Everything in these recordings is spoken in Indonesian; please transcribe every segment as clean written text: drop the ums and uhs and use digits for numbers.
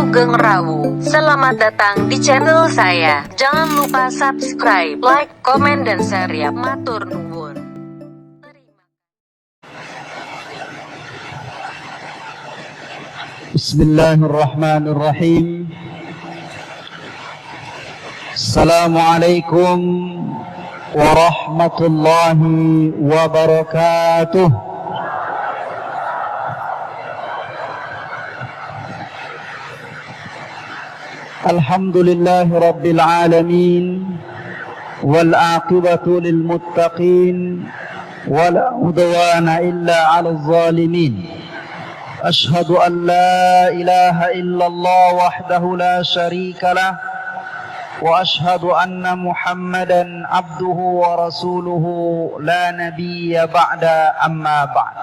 Sugeng Rawu. Selamat datang di channel saya. Jangan lupa subscribe, like, komen, dan share ya. Matur nuwun. Bismillahirrahmanirrahim. Assalamualaikum warahmatullahi wabarakatuh. Alhamdulillahi rabbil alamin, wal aqibatu lil muttaqin, wala udwana illa 'alal zalimin. Ashhadu an la ilaha illallah wahdahu la syarika lah, wa ashhadu anna Muhammadan abduhu wa rasuluhu la nabiyya ba'da, amma ba'd.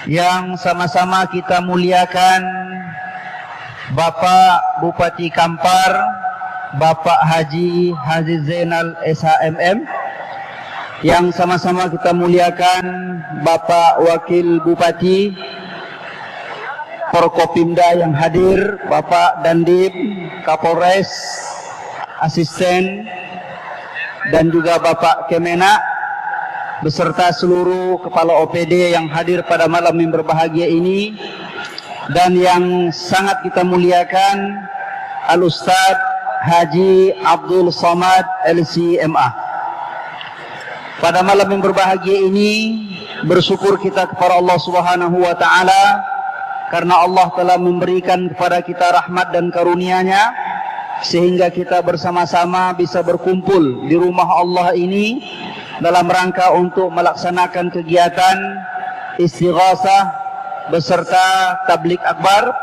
Yang sama-sama kita muliakan Bapak Bupati Kampar, Bapak Haji Zainal SHMM. Yang sama-sama kita muliakan Bapak Wakil Bupati, Forkopimda yang hadir, Bapak Dandim, Kapolres, Asisten, dan juga Bapak Kemenak, beserta seluruh kepala OPD yang hadir pada malam yang berbahagia ini. Dan yang sangat kita muliakan Al-Ustadz Haji Abdul Somad LCMA. Pada malam yang berbahagia ini bersyukur kita kepada Allah Subhanahu wa taala karena Allah telah memberikan kepada kita rahmat dan karunia-Nya sehingga kita bersama-sama bisa berkumpul di rumah Allah ini dalam rangka untuk melaksanakan kegiatan istighasah beserta tablik akbar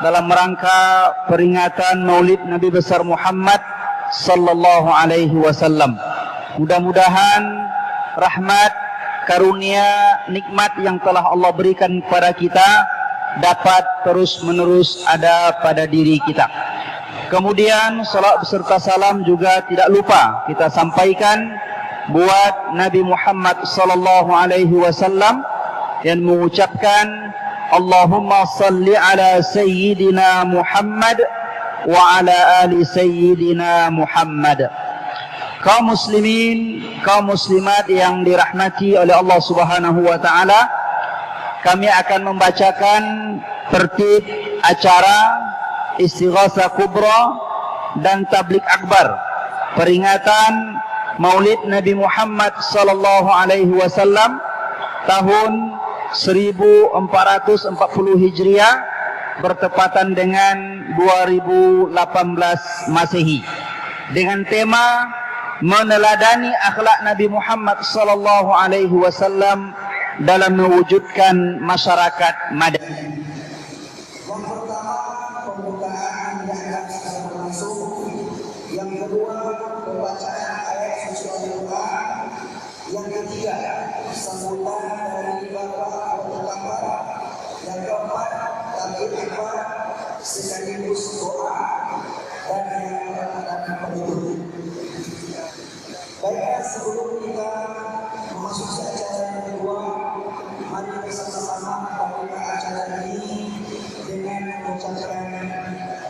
dalam rangka peringatan Maulid Nabi besar Muhammad sallallahu alaihi wasallam. Mudah-mudahan rahmat, karunia, nikmat yang telah Allah berikan kepada kita dapat terus-menerus ada pada diri kita. Kemudian salat beserta salam juga tidak lupa kita sampaikan buat Nabi Muhammad sallallahu alaihi wasallam yang mengucapkan Allahumma salli ala Sayyidina Muhammad wa ala ali Sayyidina Muhammad. Kaum muslimin, kaum muslimat yang dirahmati oleh Allah Subhanahu wa taala, kami akan membacakan tertib acara Istighasah Kubra dan Tablik Akbar peringatan Maulid Nabi Muhammad sallallahu alaihi wasallam tahun 1440 Hijriah bertepatan dengan 2018 Masehi dengan tema meneladani akhlak Nabi Muhammad sallallahu alaihi wasallam dalam mewujudkan masyarakat madani. Yang pertama, pembukaan dianggap secara langsung. Yang kedua, pembacaan ayat suci Al-Quran. Yang ketiga, sambutan dari Bapak Wali Kampar. Yang keempat, tablik akbar sekaligus doa dan yang akan penutup. Baiklah, sebelum kita memasuki acara yang kedua, mari bersama-sama membuka acara ini dengan mengucapkan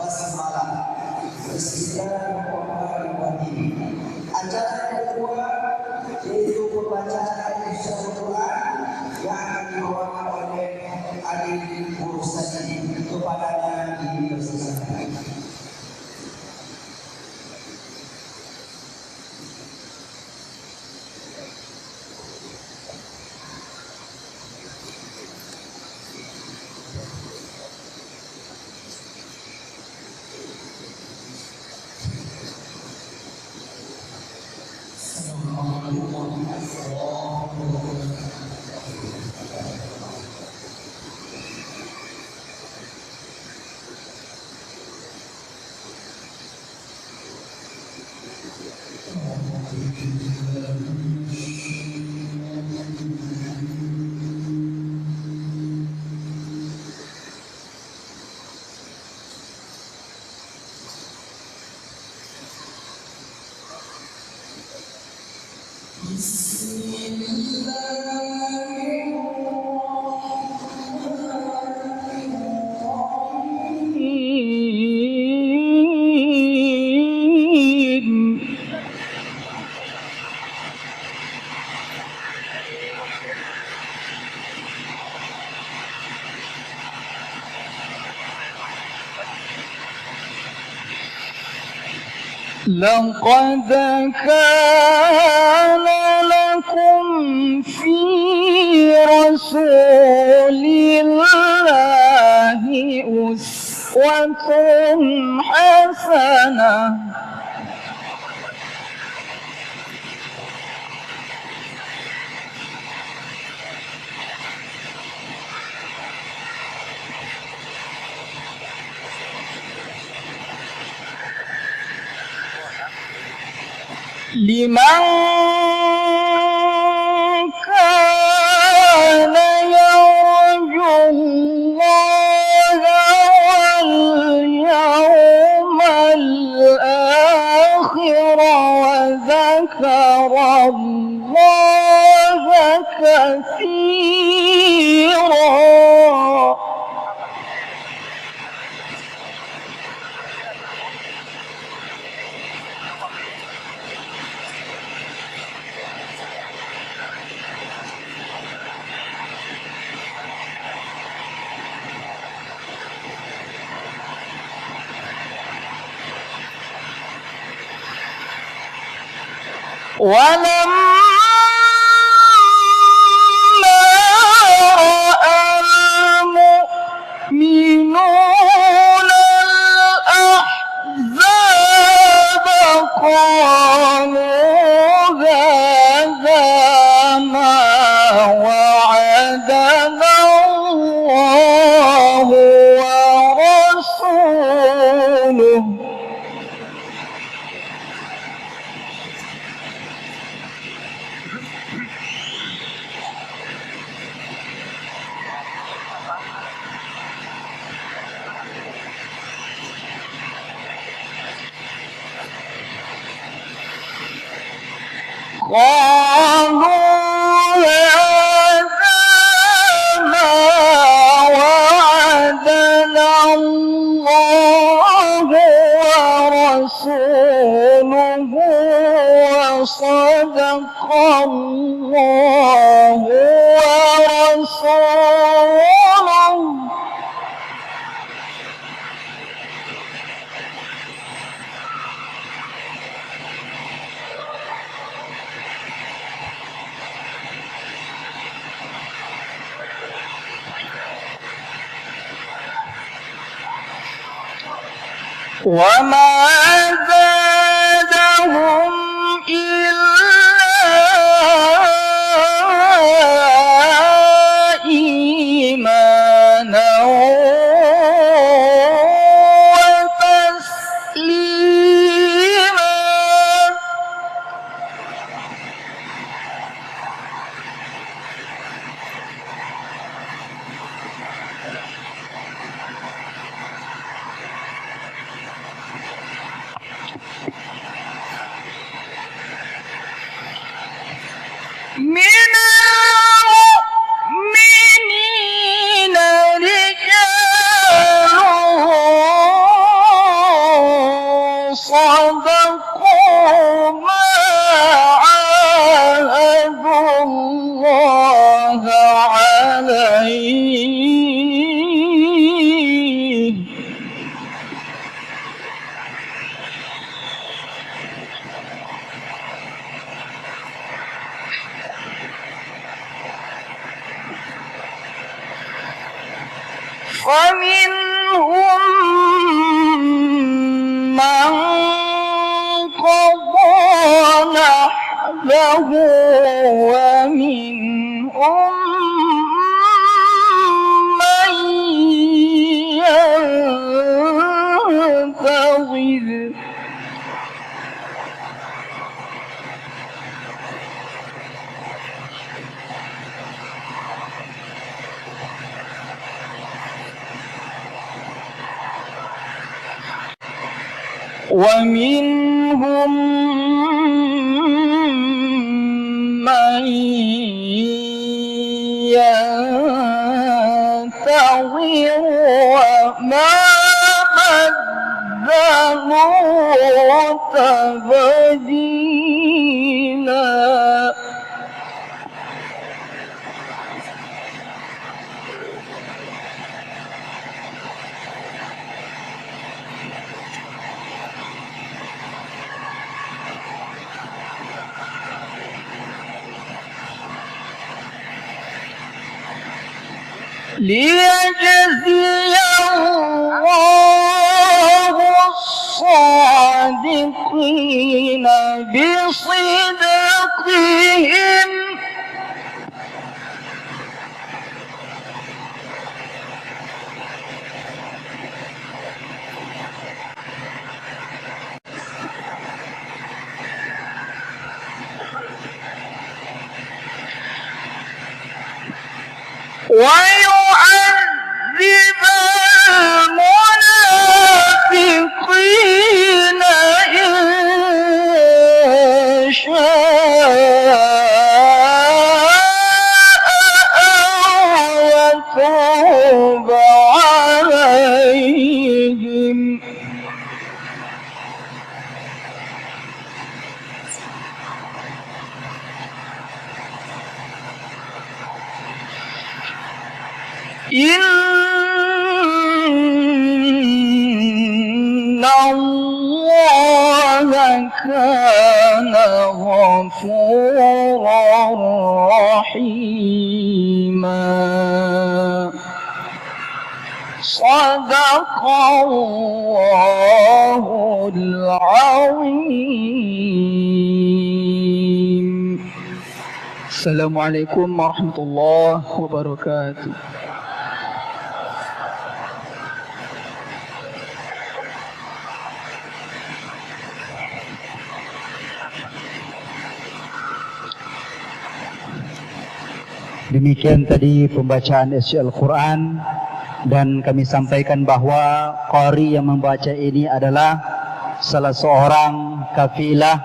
basmalah. Bismillahirrahmanirrahim. Acara yang kedua yaitu pembacaan ayat suci Al-Quran yang akan dibawakan oleh Adik Mursyid. Kepadanya dipersilakan. لقد كان لكم في رسول الله أسوة حسنة لمن كان يرجو الله واليوم الآخر وذكر الله كثيرا. ولما رأى المؤمنون الأحزاب قالوا هذا ما وعدنا الله ورسوله قالوا هذا ما وعدنا الله ورسوله وصدق الله ورسوله. وما زادهم إلا إيمانا وتسليما. من المؤمنين رجال صدقوا ما عاهدوا الله عليه فمنهم من قضى نحبه ومنهم من ينتظر. ومنهم من ينتظر وما بدلوا تبديلا. ليجزي الله الصادقين بصدقهم ويعذب المنافقين إن شاء أو يتوب عليهم إن الله كان غفورا رحيما صدق الله العظيم. Assalamualaikum warahmatullahi wabarakatuh. Demikian tadi pembacaan isi Al-Quran, dan kami sampaikan bahwa qari yang membaca ini adalah salah seorang kafilah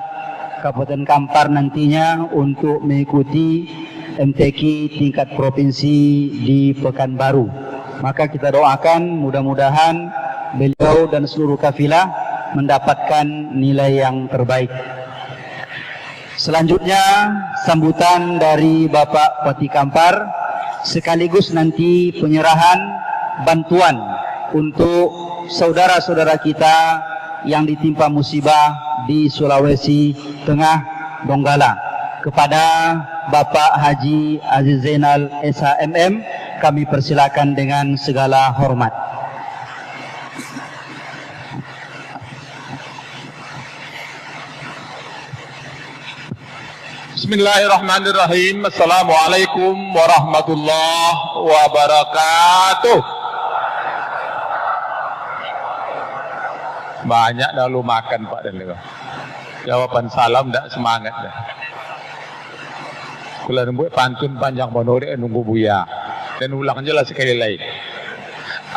Kabupaten Kampar nantinya untuk mengikuti MTQ tingkat provinsi di Pekanbaru. Maka kita doakan mudah-mudahan beliau dan seluruh kafilah mendapatkan nilai yang terbaik. Selanjutnya sambutan dari Bapak Pati Kampar sekaligus nanti penyerahan bantuan untuk saudara-saudara kita yang ditimpa musibah di Sulawesi Tengah, Donggala. Kepada Bapak Haji Aziz Zainal SHMM kami persilakan dengan segala hormat. Bismillahirrahmanirrahim. Assalamualaikum warahmatullahi wabarakatuh. Banyak dah lu makan Pak dan Lewa. Jawaban salam tak semangat dah. Kalau nunggu pantun panjang monore nunggu buya. Dan ulang je lah sekali lagi.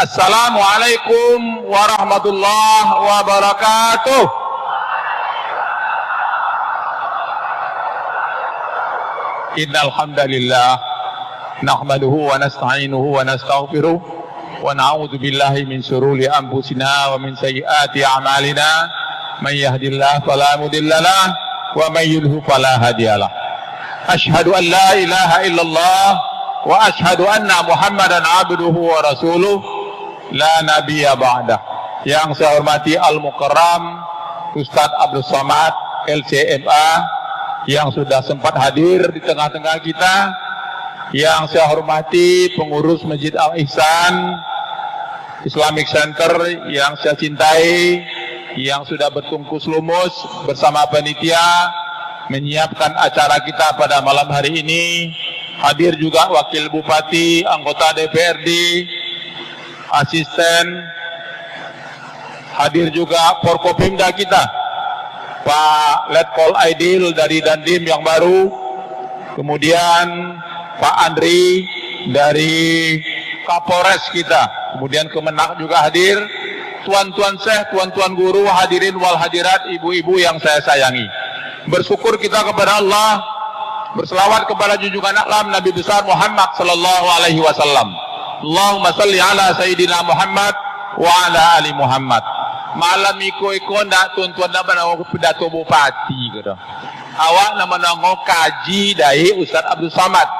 Assalamualaikum warahmatullahi wabarakatuh. Innal hamdalillah nahmaduhu wa nasta'inuhu wa nastaghfiruh wa na'udzu billahi min shururi anfusina wa min sayyiati a'malina may yahdihillahu fala mudhillalah wa may yudhlil fala hadiyalah. Asyhadu an la ilaha illallah wa asyhadu anna Muhammadan abduhu wa rasuluh la nabiyya ba'dah. Yang saya hormati Al-Mukarram Ustaz Abdul Somad LCMA yang sudah sempat hadir di tengah-tengah kita, yang saya hormati pengurus Masjid Al-Ihsan Islamic Center yang saya cintai, yang sudah bertungkus lumus bersama panitia menyiapkan acara kita pada malam hari ini. Hadir juga Wakil Bupati, anggota DPRD, asisten, hadir juga Forkopimda kita Pak Letkol Aidil dari Dandim yang baru, kemudian Pak Andri dari Kapolres kita, kemudian Kemenak juga hadir, tuan-tuan syekh, tuan-tuan guru, hadirin wal hadirat, ibu-ibu yang saya sayangi. Bersyukur kita kepada Allah, berselawat kepada junjungan alam Nabi besar Muhammad sallallahu alaihi wasallam. Allahumma salli ala Sayyidina Muhammad wa ala ali Muhammad. Malam iko ndak tuan-tuan nak menanggung pidato bupati gitu. Awak nak menanggung kaji dari Ustaz Abdul Somad.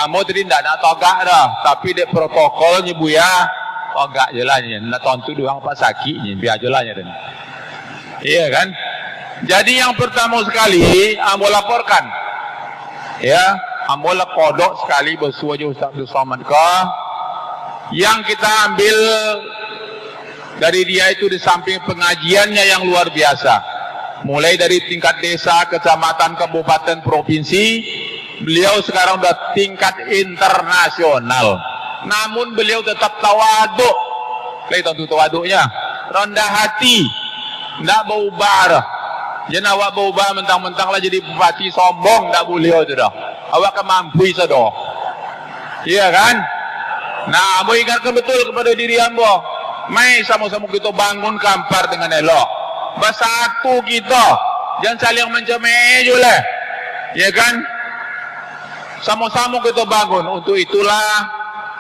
Amo tadi ndak nak togak dah, tapi dek protokolnya buya togak je lah ni. Nak tontu doang Pak Saki ni, biar je lah ni. Iya kan? Jadi yang pertama sekali amo laporkan. Ya, amo lah kodok sekali bersuara Ustaz Abdul Somad kah Yang kita ambil dari dia itu di samping pengajiannya yang luar biasa, mulai dari tingkat desa, kecamatan, kabupaten, provinsi, beliau sekarang sudah tingkat internasional. Namun beliau tetap tawaduk. Kelihatan tuh tawaduknya, rendah hati, tidak berubah. Jangan awak berubah mentang-mentang lah jadi bupati sombong, tidak boleh itu dah. Awak kan mampu sadoh. Iya kan? Nah, ambo ingatkan betul kepada diri ambo. Mai sama-sama kita bangun Kampar dengan elok. Bersatu kita. Jangan saling mencemeh je lah. Ya kan? Sama-sama kita bangun. Untuk itulah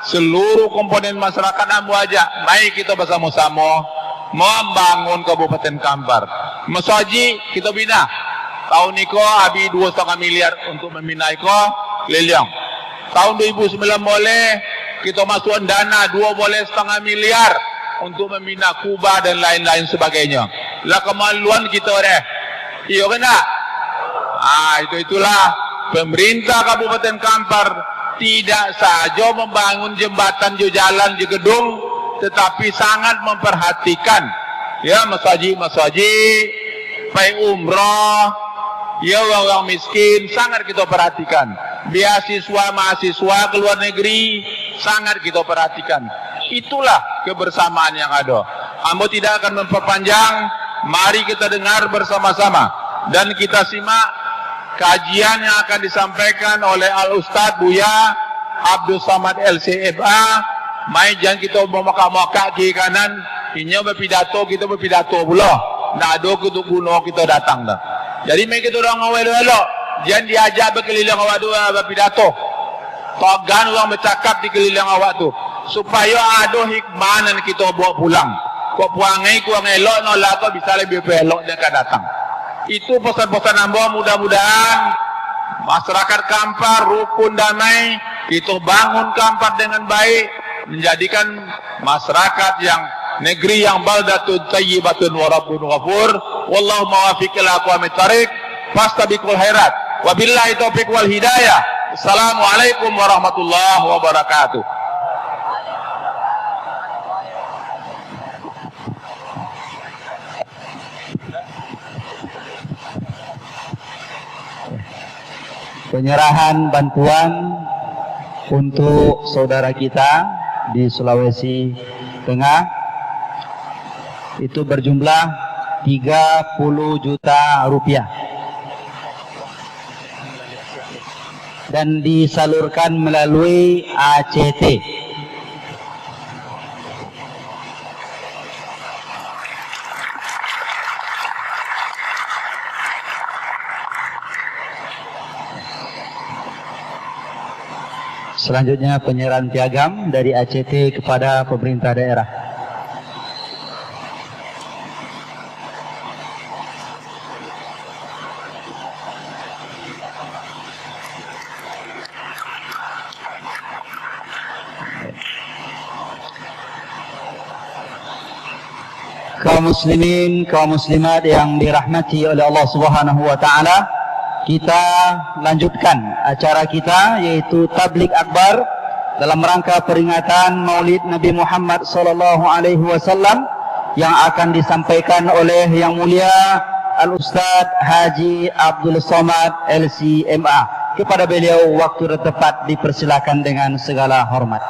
seluruh komponen masyarakat ambo ajak. Mai kita bersama-sama membangun Kabupaten Kampar. Masaji kita bina. Tahun ini habis 2,5 miliar untuk membina Liliang. Tahun 2009 boleh kita masukkan dana 2,5 miliar untuk membina Kuba dan lain-lain sebagainya. Lah kemaluan kita deh. Iya kena. Itulah pemerintah Kabupaten Kampar tidak saja membangun jembatan, jalan, gedung, tetapi sangat memperhatikan ya masjid, pai umrah, ya orang miskin sangat kita perhatikan. Beasiswa mahasiswa ke luar negeri sangat kita perhatikan. Itulah kebersamaan yang ada. Ambo tidak akan memperpanjang. Mari kita dengar bersama-sama dan kita simak kajian yang akan disampaikan oleh Al-Ustadz Buya Abdul Samad LCFA. Mai jangan kita memoka-moka kiri kanan. Ini berpidato, kita berpidato pula. Tidak ada untuk guna kita datang dah. Jadi mai kita orang ngawal-walak. Jangan diajak berkeliling awak tu berpidato. Togan orang bercakap di keliling awak tu. Supaya ada hikmah yang kita bawa pulang. Kau puangai kurang elok, nolak kau bisa lebih elok dia akan datang. Itu pesan-pesan ambo, mudah-mudahan masyarakat Kampar rukun damai, kita bangun Kampar dengan baik, menjadikan masyarakat yang negeri yang baldatun tayyibatun wa rabbun ghafur. Wallahu muwaffiq ila aqwamit thariq, fastabiqul khairat. Wabillahi taufiq wal hidayah. Assalamualaikum warahmatullahi wabarakatuh. Penyerahan bantuan untuk saudara kita di Sulawesi Tengah itu berjumlah 30 juta rupiah dan disalurkan melalui ACT. Selanjutnya penyerahan piagam dari ACT kepada pemerintah daerah. Kaum muslimin, kaum muslimat yang dirahmati oleh Allah Subhanahu wa taala, kita lanjutkan acara kita yaitu tabligh akbar dalam rangka peringatan Maulid Nabi Muhammad sallallahu alaihi wasallam yang akan disampaikan oleh Yang Mulia Al-Ustadz Haji Abdul Somad LCMA. Kepada beliau waktu tepat dipersilakan dengan segala hormat.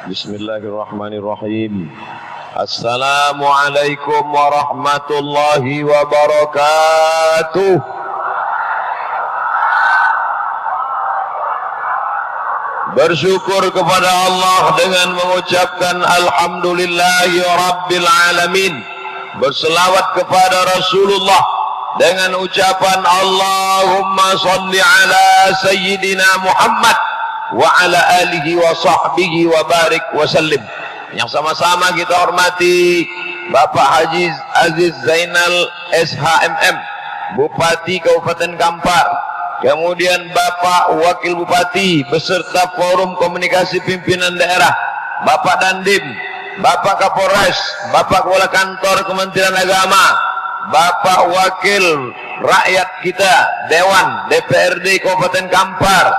Bismillahirrahmanirrahim. Assalamualaikum warahmatullahi wabarakatuh. Bersyukur kepada Allah dengan mengucapkan Alhamdulillahi Rabbil Alamin. Berselawat kepada Rasulullah dengan ucapan Allahumma salli ala Sayyidina Muhammad wa ala alihi wa sahbihi wa barik wa sallim. Yang sama-sama kita hormati Bapak Haji Aziz Zainal SHMM, Bupati Kabupaten Kampar, kemudian Bapak Wakil Bupati beserta Forum Komunikasi Pimpinan Daerah, Bapak Dandim, Bapak Kapolres, Bapak Kepala Kantor Kementerian Agama, Bapak Wakil Rakyat kita, Dewan DPRD Kabupaten Kampar,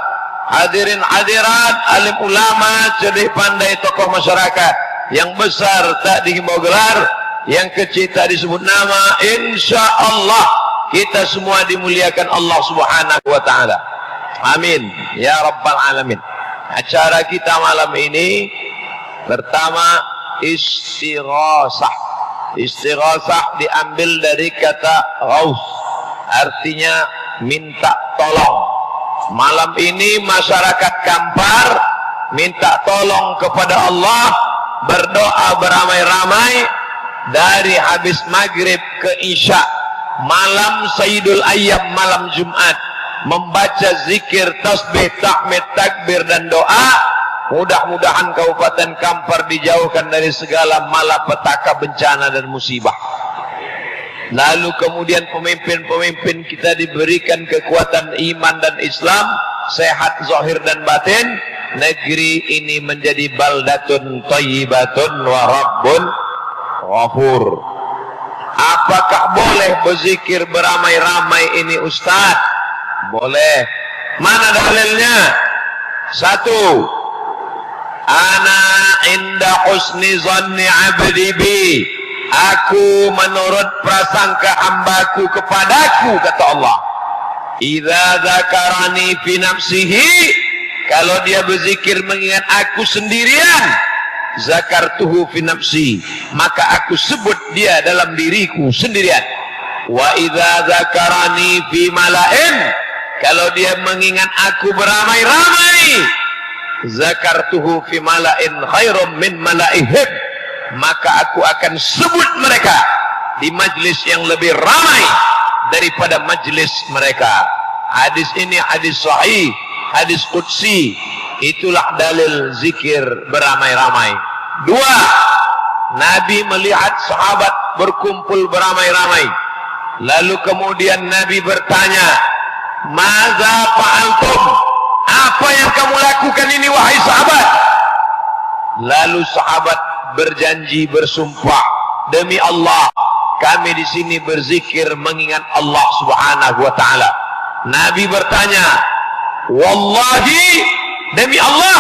hadirin hadirat, alim ulama, cerdik pandai, tokoh masyarakat, yang besar tak dihimbau gelar, yang kecil tak disebut nama, insya Allah kita semua dimuliakan Allah Subhanahu wa Ta'ala. Amin ya Rabbal Alamin. Acara kita malam ini pertama istighasah. Istighasah diambil dari kata ghaus, artinya minta tolong. Malam ini masyarakat Kampar minta tolong kepada Allah, berdoa beramai-ramai dari habis maghrib ke isya, malam Sayyidul Ayyam, malam Jumat, membaca zikir, tasbih, tahmid, takbir dan doa. Mudah-mudahan Kabupaten Kampar dijauhkan dari segala malapetaka, bencana dan musibah. Lalu kemudian pemimpin-pemimpin kita diberikan kekuatan iman dan Islam, sehat zahir dan batin. Negeri ini menjadi baldatun thayyibatun wa rabbun ghafur. Apakah boleh berzikir beramai-ramai ini Ustaz? Boleh. Mana dalilnya? Satu, ana inda husni zanni abdi bi. Aku menurut prasangka hambaku kepadaku, kata Allah. Idza dzakarani fi nafsihi, kalau dia berzikir mengingat aku sendirian, zakartuhu fi nafsi, maka aku sebut dia dalam diriku sendirian. Wa idza dzakarani fi mala'in, kalau dia mengingat aku beramai-ramai, zakartuhu fi mala'in khairum min mala'ihim, maka aku akan sebut mereka di majlis yang lebih ramai daripada majlis mereka. Hadis ini hadis sahih, hadis qudsi. Itulah dalil zikir beramai-ramai. Dua, Nabi melihat sahabat berkumpul beramai-ramai. Lalu kemudian Nabi bertanya, "Maza fa'altum?" Apa yang kamu lakukan ini wahai sahabat? Lalu sahabat berjanji, bersumpah, demi Allah, kami di sini berzikir mengingat Allah Subhanahu wa Ta'ala. Nabi bertanya, wallahi, demi Allah,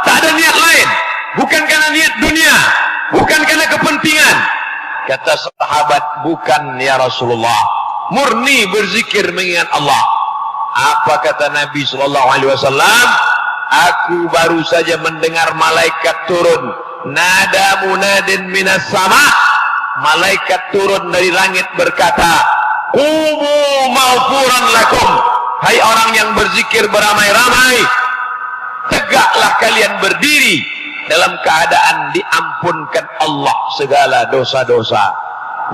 tak ada niat lain, bukan karena niat dunia, bukan karena kepentingan. Kata sahabat, bukan ya Rasulullah, murni berzikir mengingat Allah. Apa kata Nabi SAW? Aku baru saja mendengar malaikat turun, nada munadin minas sama, malaikat turun dari langit berkata, qumu maghfuran lakum, hai orang yang berzikir beramai-ramai, tegaklah kalian berdiri dalam keadaan diampunkan Allah segala dosa-dosa.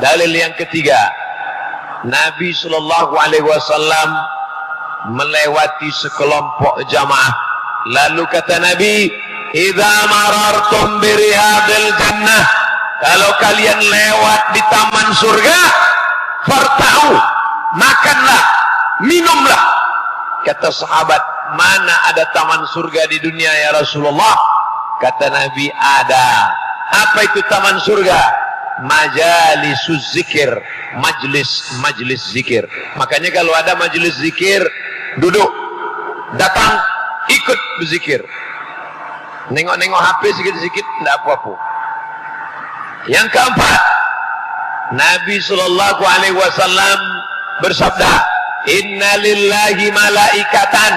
Dalil yang ketiga, Nabi SAW melewati sekelompok jamaah, lalu kata Nabi, idza marartum bi riyadil jannah, kalau kalian lewat di taman surga, farta'u, makanlah, minumlah. Kata sahabat, mana ada taman surga di dunia ya Rasulullah? Kata Nabi, ada. Apa itu taman surga? Majalisuz zikir, majlis zikir. Makanya kalau ada majlis zikir, duduk, datang, ikut berzikir. Nengok-nengok HP sikit-sikit, tidak apa-apa. Yang keempat, Nabi SAW bersabda, inna lillahi malaikatan,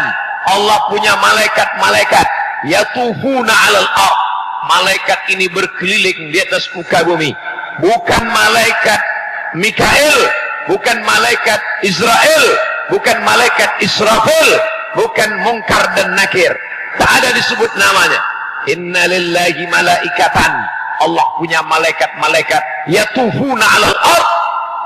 Allah punya malaikat-malaikat, yatufuna alal ard, malaikat ini berkeliling di atas muka bumi. Bukan malaikat Mikail, bukan malaikat Israel, bukan malaikat Israfil, bukan Munkar dan Nakir, tak ada disebut namanya. Inna lillahi malaikatan, Allah punya malaikat-malaikat, yatufuna alal ard,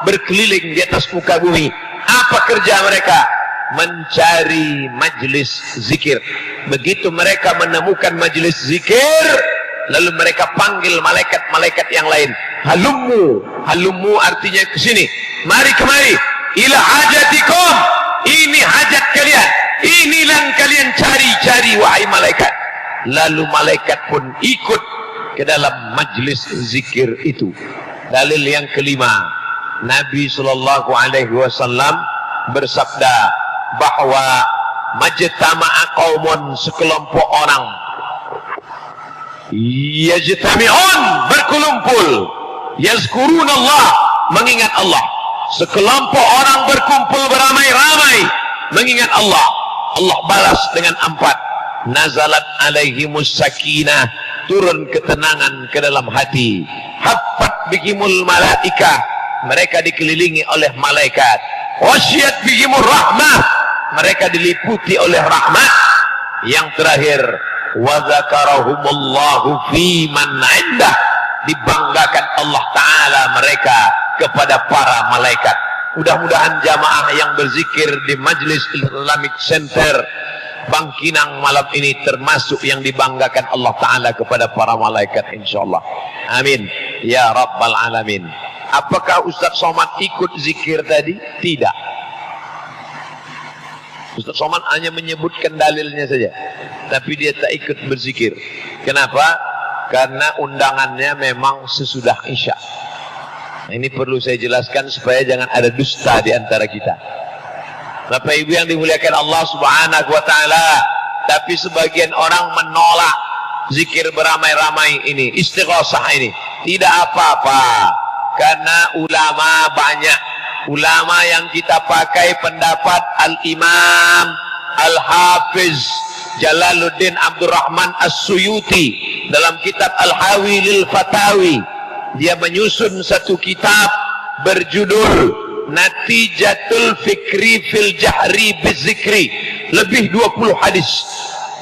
berkeliling di atas muka bumi. Apa kerja mereka? Mencari majlis zikir. Begitu mereka menemukan majlis zikir, lalu mereka panggil malaikat-malaikat yang lain. Halummu, halummu artinya kesini, mari kemari, ila hajatikum, ini hajat kalian, inilah yang kalian cari-cari wahai malaikat. Lalu malaikat pun ikut ke dalam majlis zikir itu. Dalil yang kelima, Nabi SAW bersabda bahwa majtama'a qaumun, sekelompok orang, yajtami'un, berkumpul, yazkurunallah, mengingat Allah. Sekelompok orang berkumpul beramai-ramai mengingat Allah. Allah balas dengan 4. Nazalat alaihimus sakinah, turun ketenangan ke dalam hati. Haffat bihimul malaikah, mereka dikelilingi oleh malaikat. Wasyiyat bihimur rahmah, mereka diliputi oleh rahmat. Yang terakhir, wa zakarahumullahu fi man 'indah, dibanggakan Allah Ta'ala mereka kepada para malaikat. Mudah-mudahan jamaah yang berzikir di Majlis Islamic Center Bangkinang malam ini termasuk yang dibanggakan Allah Ta'ala kepada para malaikat, insyaAllah. Amin ya Rabbal Alamin. Apakah Ustaz Somad ikut zikir tadi? Tidak. Ustaz Somad hanya menyebutkan dalilnya saja, tapi dia tak ikut berzikir. Kenapa? Karena undangannya memang sesudah Isya. Nah, ini perlu saya jelaskan supaya jangan ada dusta di antara kita. Bapak Ibu yang dimuliakan Allah Subhanahu wa Ta'ala, tapi sebagian orang menolak zikir beramai-ramai ini, istighosah ini. Tidak apa-apa, karena ulama banyak. Ulama yang kita pakai pendapat Al-Imam Al-Hafiz Jalaluddin Abdurrahman As-Suyuti dalam kitab Al-Hawi lil Fatawi. Dia menyusun satu kitab berjudul Natijatul Fikri fil Jahri Bizikri. Lebih 20 hadis.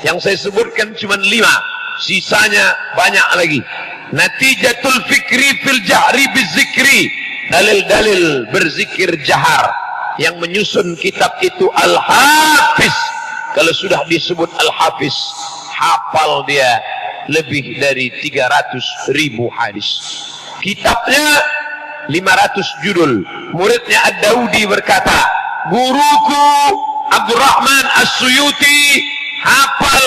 Yang saya sebutkan cuma 5, sisanya banyak lagi. Natijatul Fikri fil Jahri Bizikri, dalil-dalil berzikir jahar. Yang menyusun kitab itu Al-Hafiz. Kalau sudah disebut Al-Hafiz, hafal dia lebih dari 300.000 hadis. Kitabnya 500 judul. Muridnya Ad-Daudi berkata, guruku Abdurrahman As-Suyuti hafal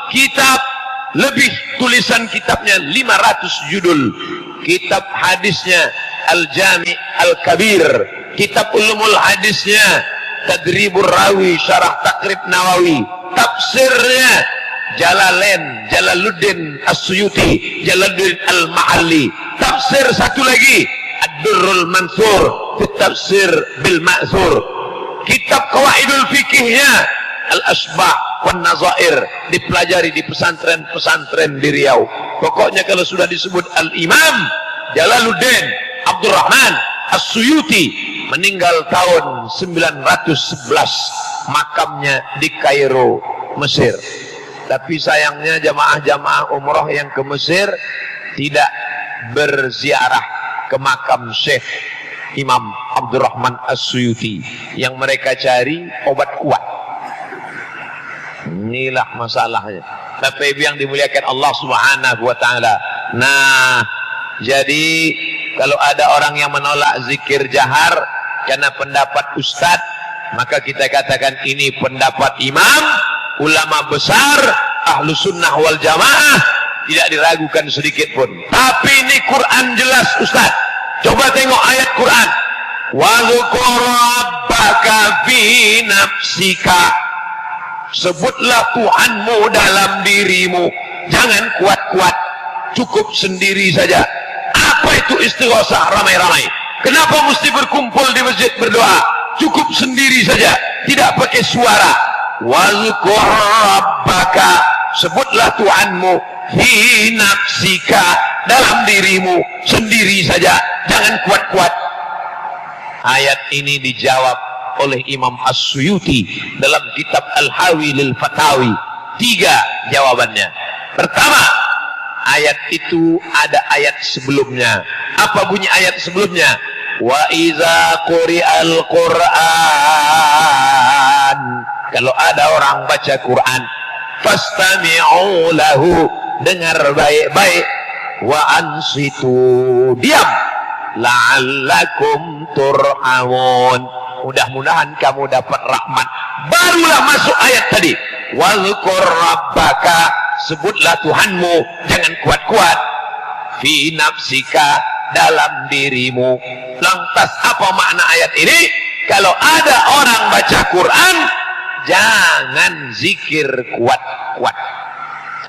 kitab, lebih tulisan kitabnya 500 judul. Kitab hadisnya Al-Jami' Al-Kabir, kitab ulumul hadisnya Tadribur Rawi Syarah Takrib Nawawi, tafsirnya Jalaluddin As-Suyuti, Jalaluddin Al-Mahalli. Tafsir satu lagi, Ad-Durrul Mansur fi Tafsir bil Ma'thur. Kitab Qawaidul Fikihnya Al-Asbah wan Nazair, dipelajari di pesantren-pesantren di Riau. Pokoknya kalau sudah disebut Al-Imam Jalaluddin Abdurrahman As-Suyuti, meninggal tahun 911, makamnya di Kairo, Mesir. Tapi sayangnya jamaah-jamaah umroh yang ke Mesir tidak berziarah ke makam Syekh Imam Abdurrahman As-Suyuti. Yang mereka cari obat kuat. Inilah masalahnya. Bapak Ibu yang dimuliakan Allah Subhanahu wa Ta'ala. Nah, jadi kalau ada orang yang menolak zikir jahar karena pendapat ustadz, maka kita katakan ini pendapat imam, ulama besar, ahlu sunnah wal jamaah, tidak diragukan sedikit pun. Tapi ini Quran jelas ustadz. Coba tengok ayat Quran. Wadhkur rabbaka fi nafsika, sebutlah Tuhanmu dalam dirimu. Jangan kuat-kuat, cukup sendiri saja. Apa itu istighosah ramai-ramai? Kenapa mesti berkumpul di masjid berdoa? Cukup sendiri saja, tidak pakai suara. Wadhkur rabbaka, sebutlah Tuhanmu fi nafsika, dalam dirimu sendiri saja, jangan kuat-kuat. Ayat ini dijawab oleh Imam As-Suyuti dalam kitab Al-Hawi lil Fatawi. 3 jawabannya. Pertama, ayat itu ada ayat sebelumnya. Apa bunyi ayat sebelumnya? Wa iza quri'al Qur'an, kalau ada orang baca Quran, fastami'u lahu, dengar baik-baik, wa ansitu, diam, la'allakum turhamun, mudah-mudahan kamu dapat rahmat. Barulah masuk ayat tadi. Wazkur rabbaka, sebutlah Tuhanmu, jangan kuat-kuat. Fi nafsika, dalam dirimu. Lantas apa makna ayat ini? Kalau ada orang baca Quran, jangan zikir kuat-kuat.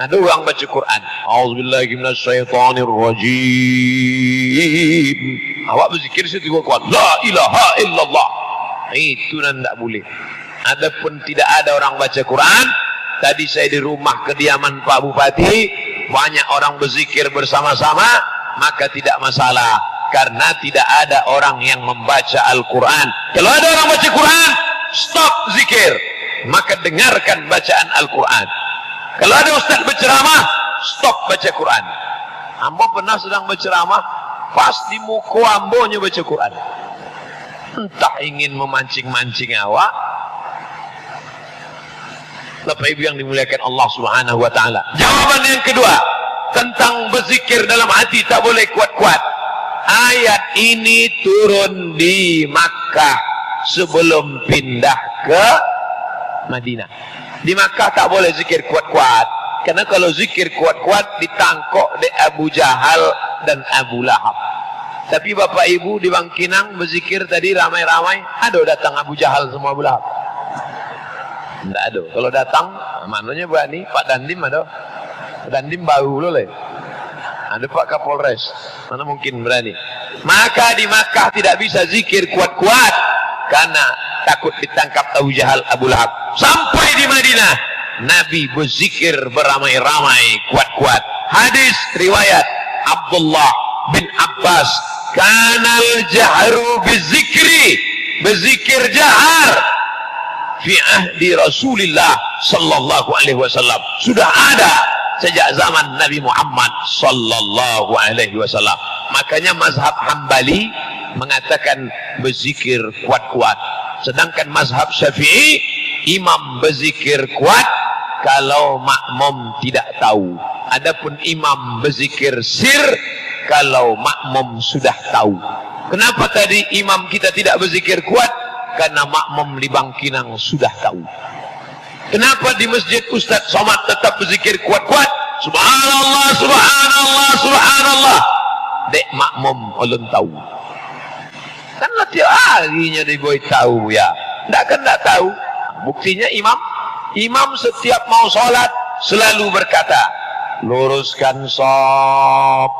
Ada orang baca Quran, A'udzubillahi minasyaitonirrajim. Awak berzikir situ kuat, la ilaha illallah. Itu tidak boleh. Adapun tidak ada orang baca Quran, tadi saya di rumah kediaman Pak Bupati, banyak orang berzikir bersama-sama, maka tidak masalah, karena tidak ada orang yang membaca Al-Quran. Kalau ada orang baca Quran, stop zikir, maka dengarkan bacaan Al-Quran. Kalau ada ustaz berceramah, stop baca Quran. Ambo pernah sedang berceramah, pas di muka ambonya baca Quran. Entah ingin memancing-mancing awak. Bapak Ibu yang dimuliakan Allah Subhanahu wa taala. Jawaban yang kedua tentang berzikir dalam hati tak boleh kuat-kuat. Ayat ini turun di Makkah sebelum pindah ke Madinah. Di Makkah tak boleh zikir kuat-kuat, karena kalau zikir kuat-kuat ditangkok di Abu Jahal dan Abu Lahab. Tapi Bapak Ibu di Bangkinang berzikir tadi ramai-ramai, ada datang Abu Jahal semua Abu Lahab? Tidak ada. Kalau datang, maknanya berani. Pak Dandim ada. Pak Dandim baru loh le. Ada Pak Kapolres. Mana mungkin berani. Maka di Makkah tidak bisa zikir kuat-kuat, karena takut ditangkap Abu Jahal, Abu Lahab. Sampai di Madinah, Nabi berzikir beramai-ramai, kuat-kuat. Hadis riwayat Abdullah bin Abbas, kanal jahru bizikri, berzikir jahar fi ahdi Rasulillah sallallahu alaihi wasallam. Sudah ada sejak zaman Nabi Muhammad sallallahu alaihi wasallam. Makanya mazhab Hambali mengatakan berzikir kuat-kuat. Sedangkan mazhab Syafi'i, imam berzikir kuat kalau makmum tidak tahu. Adapun imam berzikir sir kalau makmum sudah tahu. Kenapa tadi imam kita tidak berzikir kuat? Karena makmum di Bangkinang sudah tahu. Kenapa di masjid Ustaz Somad tetap berzikir kuat-kuat? Subhanallah, subhanallah, subhanallah. Dek makmum ulun tahu. Karena tiap harinya dibuat tahu ya. Tidak tahu. Buktinya imam setiap mau sholat selalu berkata, luruskan shaf.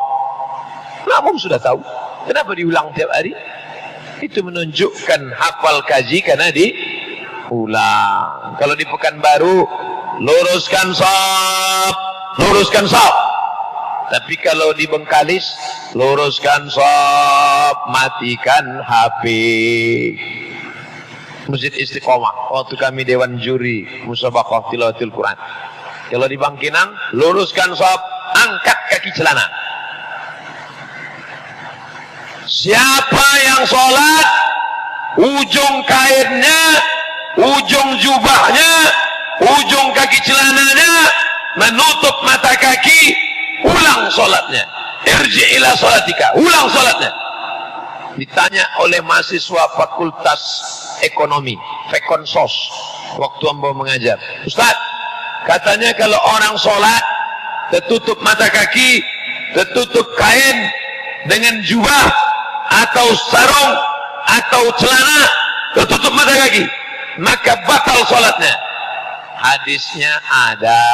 Makmum sudah tahu. Kenapa diulang tiap hari? Itu menunjukkan hafal kaji karena diulang. Kalau di Pekanbaru, luruskan shaf, luruskan shaf. Tapi kalau di Bengkalis, luruskan shaf, matikan HP. Masjid Istiqomah, waktu kami dewan juri musabaqah tilawatil Quran. Kalau di Bangkinang, luruskan shaf, angkat kaki celana. Siapa yang sholat, ujung kainnya, ujung jubahnya, ujung kaki celananya menutup mata kaki, ulang sholatnya. Irji ila sholatika, ulang sholatnya. Ditanya oleh mahasiswa Fakultas Ekonomi, Fekonsos, waktu ambo mengajar, Ustaz, katanya kalau orang sholat tertutup mata kaki, tertutup kain dengan jubah atau sarung atau celana, tertutup mata kaki, maka batal sholatnya. Hadisnya ada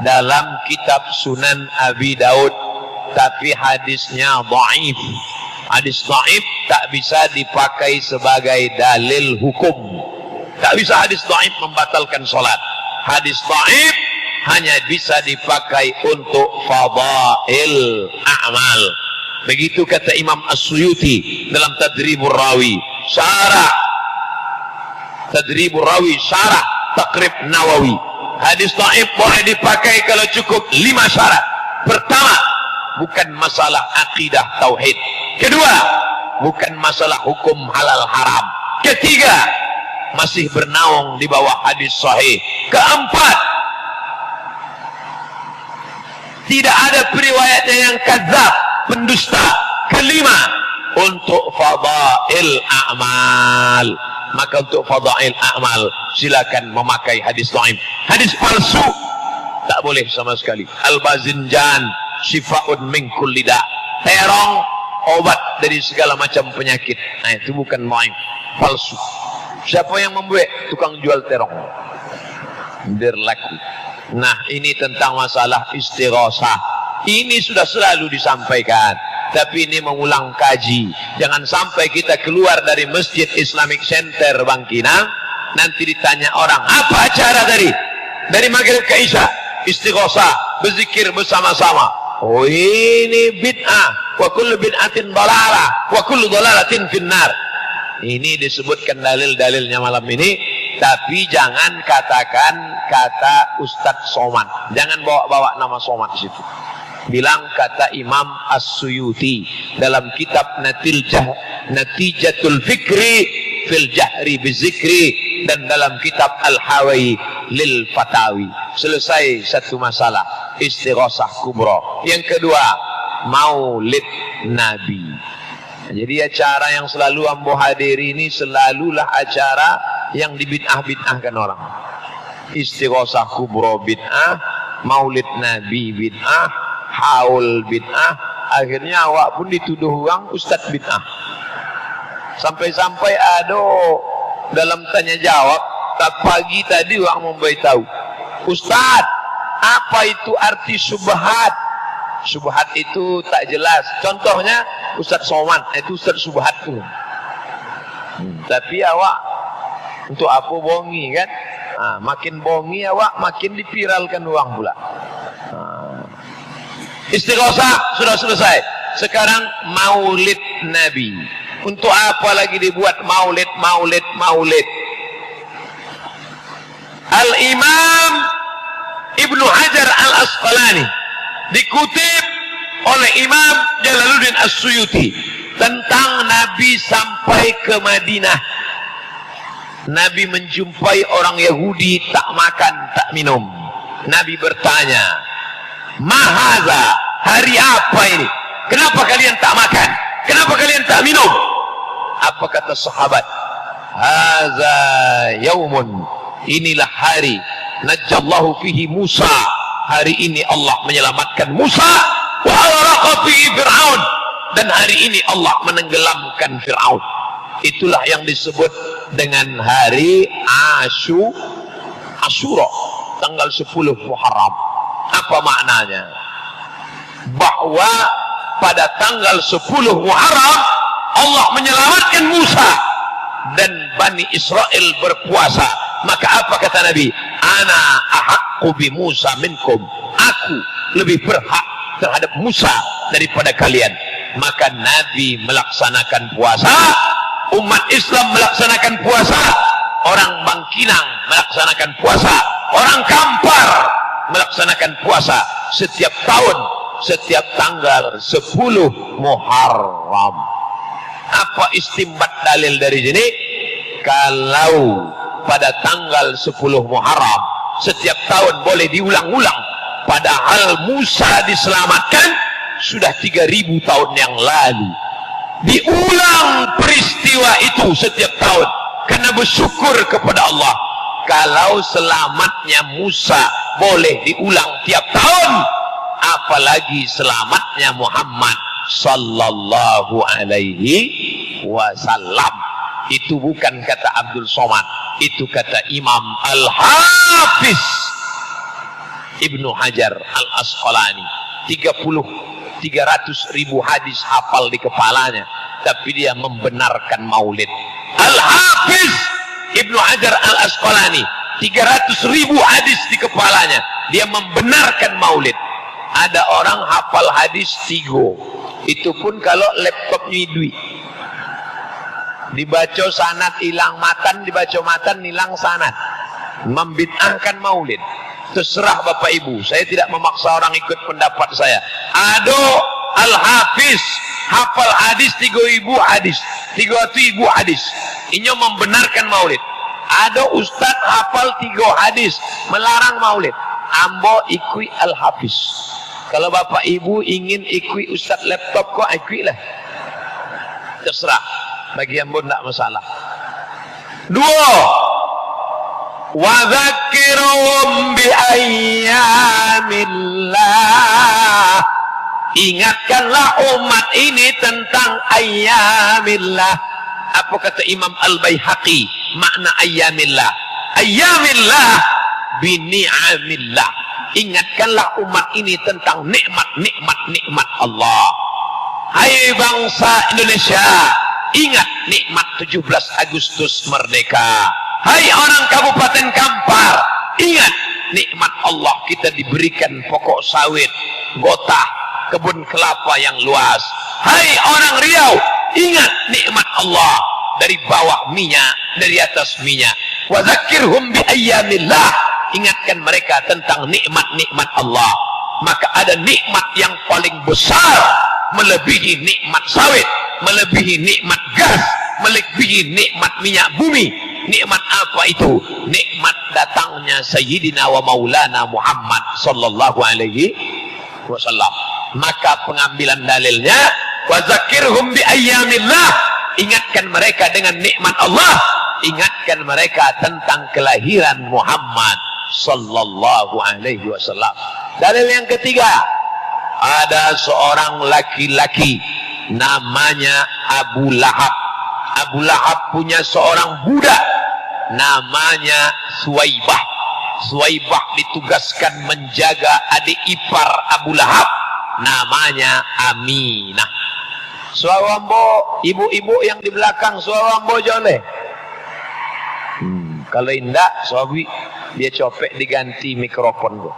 dalam kitab Sunan Abi Daud, tapi hadisnya dhaif. Hadis dhaif tak bisa dipakai sebagai dalil hukum. Tak bisa hadis dhaif membatalkan sholat. Hadis dhaif hanya bisa dipakai untuk fadail a'mal. Begitu kata Imam As-Suyuti dalam Tadribur Rawi, syarah Tadribur Rawi, syarah Taqrib Nawawi. Hadis dhaif boleh dipakai kalau cukup 5 syarat. Pertama, bukan masalah akidah tauhid. Kedua, bukan masalah hukum halal haram. Ketiga, masih bernaung di bawah hadis sahih. Keempat, tidak ada periwayatnya yang kadzab, pendusta. Kelima, untuk fadail fadail a'mal. Maka untuk fadail a'mal silakan memakai hadis dhaif. Hadis palsu tak boleh sama sekali. Al-bazinjan syifaun min kulli da. Terong obat dari segala macam penyakit. Nah, itu bukan dhaif, palsu. Siapa yang membuat? Tukang jual terong. Berlaku. Nah, ini tentang masalah istighosah. Ini sudah selalu disampaikan, tapi ini mengulang kaji. Jangan sampai kita keluar dari Masjid Islamic Center Bangkinang, nanti ditanya orang, apa acara dari maghrib ke isya? Istighosah, berzikir bersama-sama. Oh, ini bid'ah. Wa kullu bid'atin dhalalah, wa kullu dhalalatin finnar. Ini disebutkan dalil-dalilnya malam ini, tapi jangan katakan kata Ustadz Somad. Jangan bawa-bawa nama Somad di situ. Bilang kata Imam As-Suyuti dalam kitab Natijatul Fikri fil Jahri Bizikri, dan dalam kitab Al-Hawaii lil Fatawi. Selesai satu masalah, istighosah kubra. Yang kedua, maulid Nabi. Jadi acara yang selalu ambo hadiri ini selalulah acara yang dibid'ah-bid'ahkan orang. Istighosah kubra bid'ah, maulid Nabi bid'ah, haul bid'ah. Akhirnya awak pun dituduh orang ustadz bid'ah. Sampai-sampai ada dalam tanya jawab, tak pagi tadi orang memberitahu, Ustadz, apa itu arti subhat? Subhat itu tak jelas. Contohnya Ustadz Somad, itu Ustadz subhat tu. Tapi awak untuk apa bongi kan? Makin bongi awak makin dipiralkan uang pula. Istighosah sudah selesai. Sekarang maulid Nabi. Untuk apa lagi dibuat maulid? Al-Imam Ibnu Hajar Al-Asqalani dikutip oleh Imam Jalaluddin As-Suyuti tentang Nabi sampai ke Madinah. Nabi menjumpai orang Yahudi tak makan, tak minum. Nabi bertanya, "Mahaza, hari apa ini? Kenapa kalian tak makan? Kenapa kalian tak minum?" Apa kata sahabat? "Haza yaumun, inilah hari najjallahu fihi Musa. Hari ini Allah menyelamatkan Musa, wa aghlaqa fihi Fir'aun, dan hari ini Allah menenggelamkan Fir'aun." Itulah yang disebut dengan hari Asyura, tanggal 10 Muharram. Apa maknanya? Bahwa pada tanggal 10 Muharram Allah menyelamatkan Musa dan Bani Israel berpuasa. Maka apa kata Nabi? Ana ahaqqu bi Musa minkum. Aku lebih berhak terhadap Musa daripada kalian. Maka Nabi melaksanakan puasa, umat Islam melaksanakan puasa, orang Bangkinang melaksanakan puasa, orang Kampar melaksanakan puasa setiap tahun, setiap tanggal 10 Muharram. Apa istimbat dalil dari sini? Kalau pada tanggal 10 Muharram setiap tahun boleh diulang-ulang, padahal Musa diselamatkan sudah 3000 tahun yang lalu. Diulang peristiwa itu setiap tahun karena bersyukur kepada Allah. Kalau selamatnya Musa boleh diulang tiap tahun, apalagi selamatnya Muhammad sallallahu alaihi wasallam. Itu bukan kata Abdul Somad, itu kata Imam Al-Hafiz Ibnu Hajar Al-Asqalani. 300.000 hadis hafal di kepalanya, tapi dia membenarkan maulid. Al-Hafiz Ibnu Hajar Al-Asqalani, 300.000 hadis di kepalanya, dia membenarkan maulid. Ada orang hafal hadis 3, itu pun kalau laptopnya duit. Dibaca sanad hilang matan, dibaca matan hilang sanad. Membid'ahkan maulid. Terserah Bapak Ibu, saya tidak memaksa orang ikut pendapat saya. Ada Al-Hafiz hafal hadis 3.000 hadis, 300.000 hadis, ini membenarkan maulid. Ada Ustaz hafal 3 hadis melarang maulid. Ambo ikut Al-Hafiz. Kalau Bapak Ibu ingin ikut Ustaz laptop kok ikutlah, terserah. Bagi Ambon tidak masalah. 2. Wa dzakirhum bi ayyamillah. Ingatkanlah umat ini tentang ayyamillah. Apa kata Imam Al-Baihaqi makna ayyamillah? Ayyamillah bi ni'amillah. Ingatkanlah umat ini tentang nikmat Allah. Hai bangsa Indonesia, ingat nikmat 17 Agustus merdeka. Hai orang Kabupaten Kampar, ingat nikmat Allah, kita diberikan pokok sawit, gotah, kebun kelapa yang luas. Hai orang Riau, ingat nikmat Allah, dari bawah minyak, dari atas minyak. Wa dzakirhum bi ayyamillah, ingatkan mereka tentang nikmat-nikmat Allah. Maka ada nikmat yang paling besar melebihi nikmat sawit, melebihi nikmat gas, melebihi nikmat minyak bumi. Nikmat apa itu? Nikmat datangnya Sayyidina wa Maulana Muhammad sallallahu alaihi wasallam. Maka pengambilan dalilnya, wa dzakirhum bi ayyamillah, ingatkan mereka dengan nikmat Allah, ingatkan mereka tentang kelahiran Muhammad sallallahu alaihi wasallam. Dalil yang ketiga, ada seorang laki-laki namanya Abu Lahab. Abu Lahab punya seorang budak namanya Suwaibah. Suwaibah ditugaskan menjaga adik ipar Abu Lahab namanya Aminah. Suawambo, ibu-ibu yang di belakang Suawambo joleh. Kalau indah, suawi dia copek diganti mikrofon gua.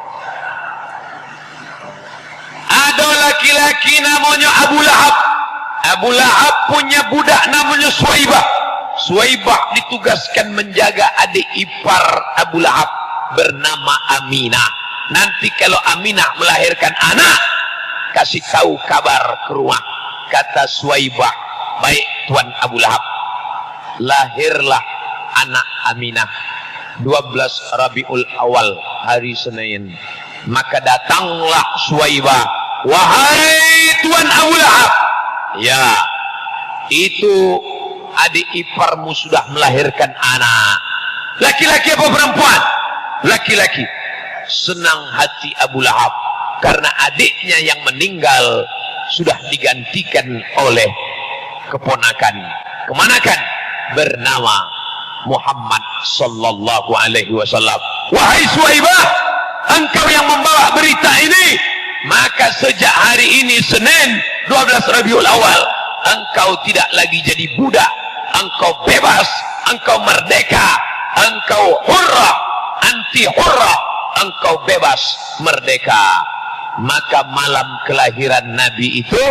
Ada laki-laki namanya Abu Lahab. Abu Lahab punya budak namanya Suwaibah. Suwaibah ditugaskan menjaga adik ipar Abu Lahab bernama Aminah. Nanti kalau Aminah melahirkan anak, kasih tahu kabar ke rumah. Kata Suwaibah, baik Tuan Abu Lahab. Lahirlah anak Aminah 12 Rabiul Awal, hari Senin. Maka datanglah Suwaibah, wahai Tuan Abu Lahab, ya, itu adik iparmu sudah melahirkan anak. Laki-laki apa perempuan? Laki-laki. Senang hati Abu Lahab karena adiknya yang meninggal sudah digantikan oleh keponakan, bernama Muhammad sallallahu alaihi wasallam. Wahai Suwaibah, engkau yang membawa berita ini, maka sejak hari ini Senin 12 Rabiul Awal, engkau tidak lagi jadi budak, engkau bebas, engkau merdeka, engkau hurrah, anti hurrah, engkau bebas, merdeka. Maka malam kelahiran Nabi itu,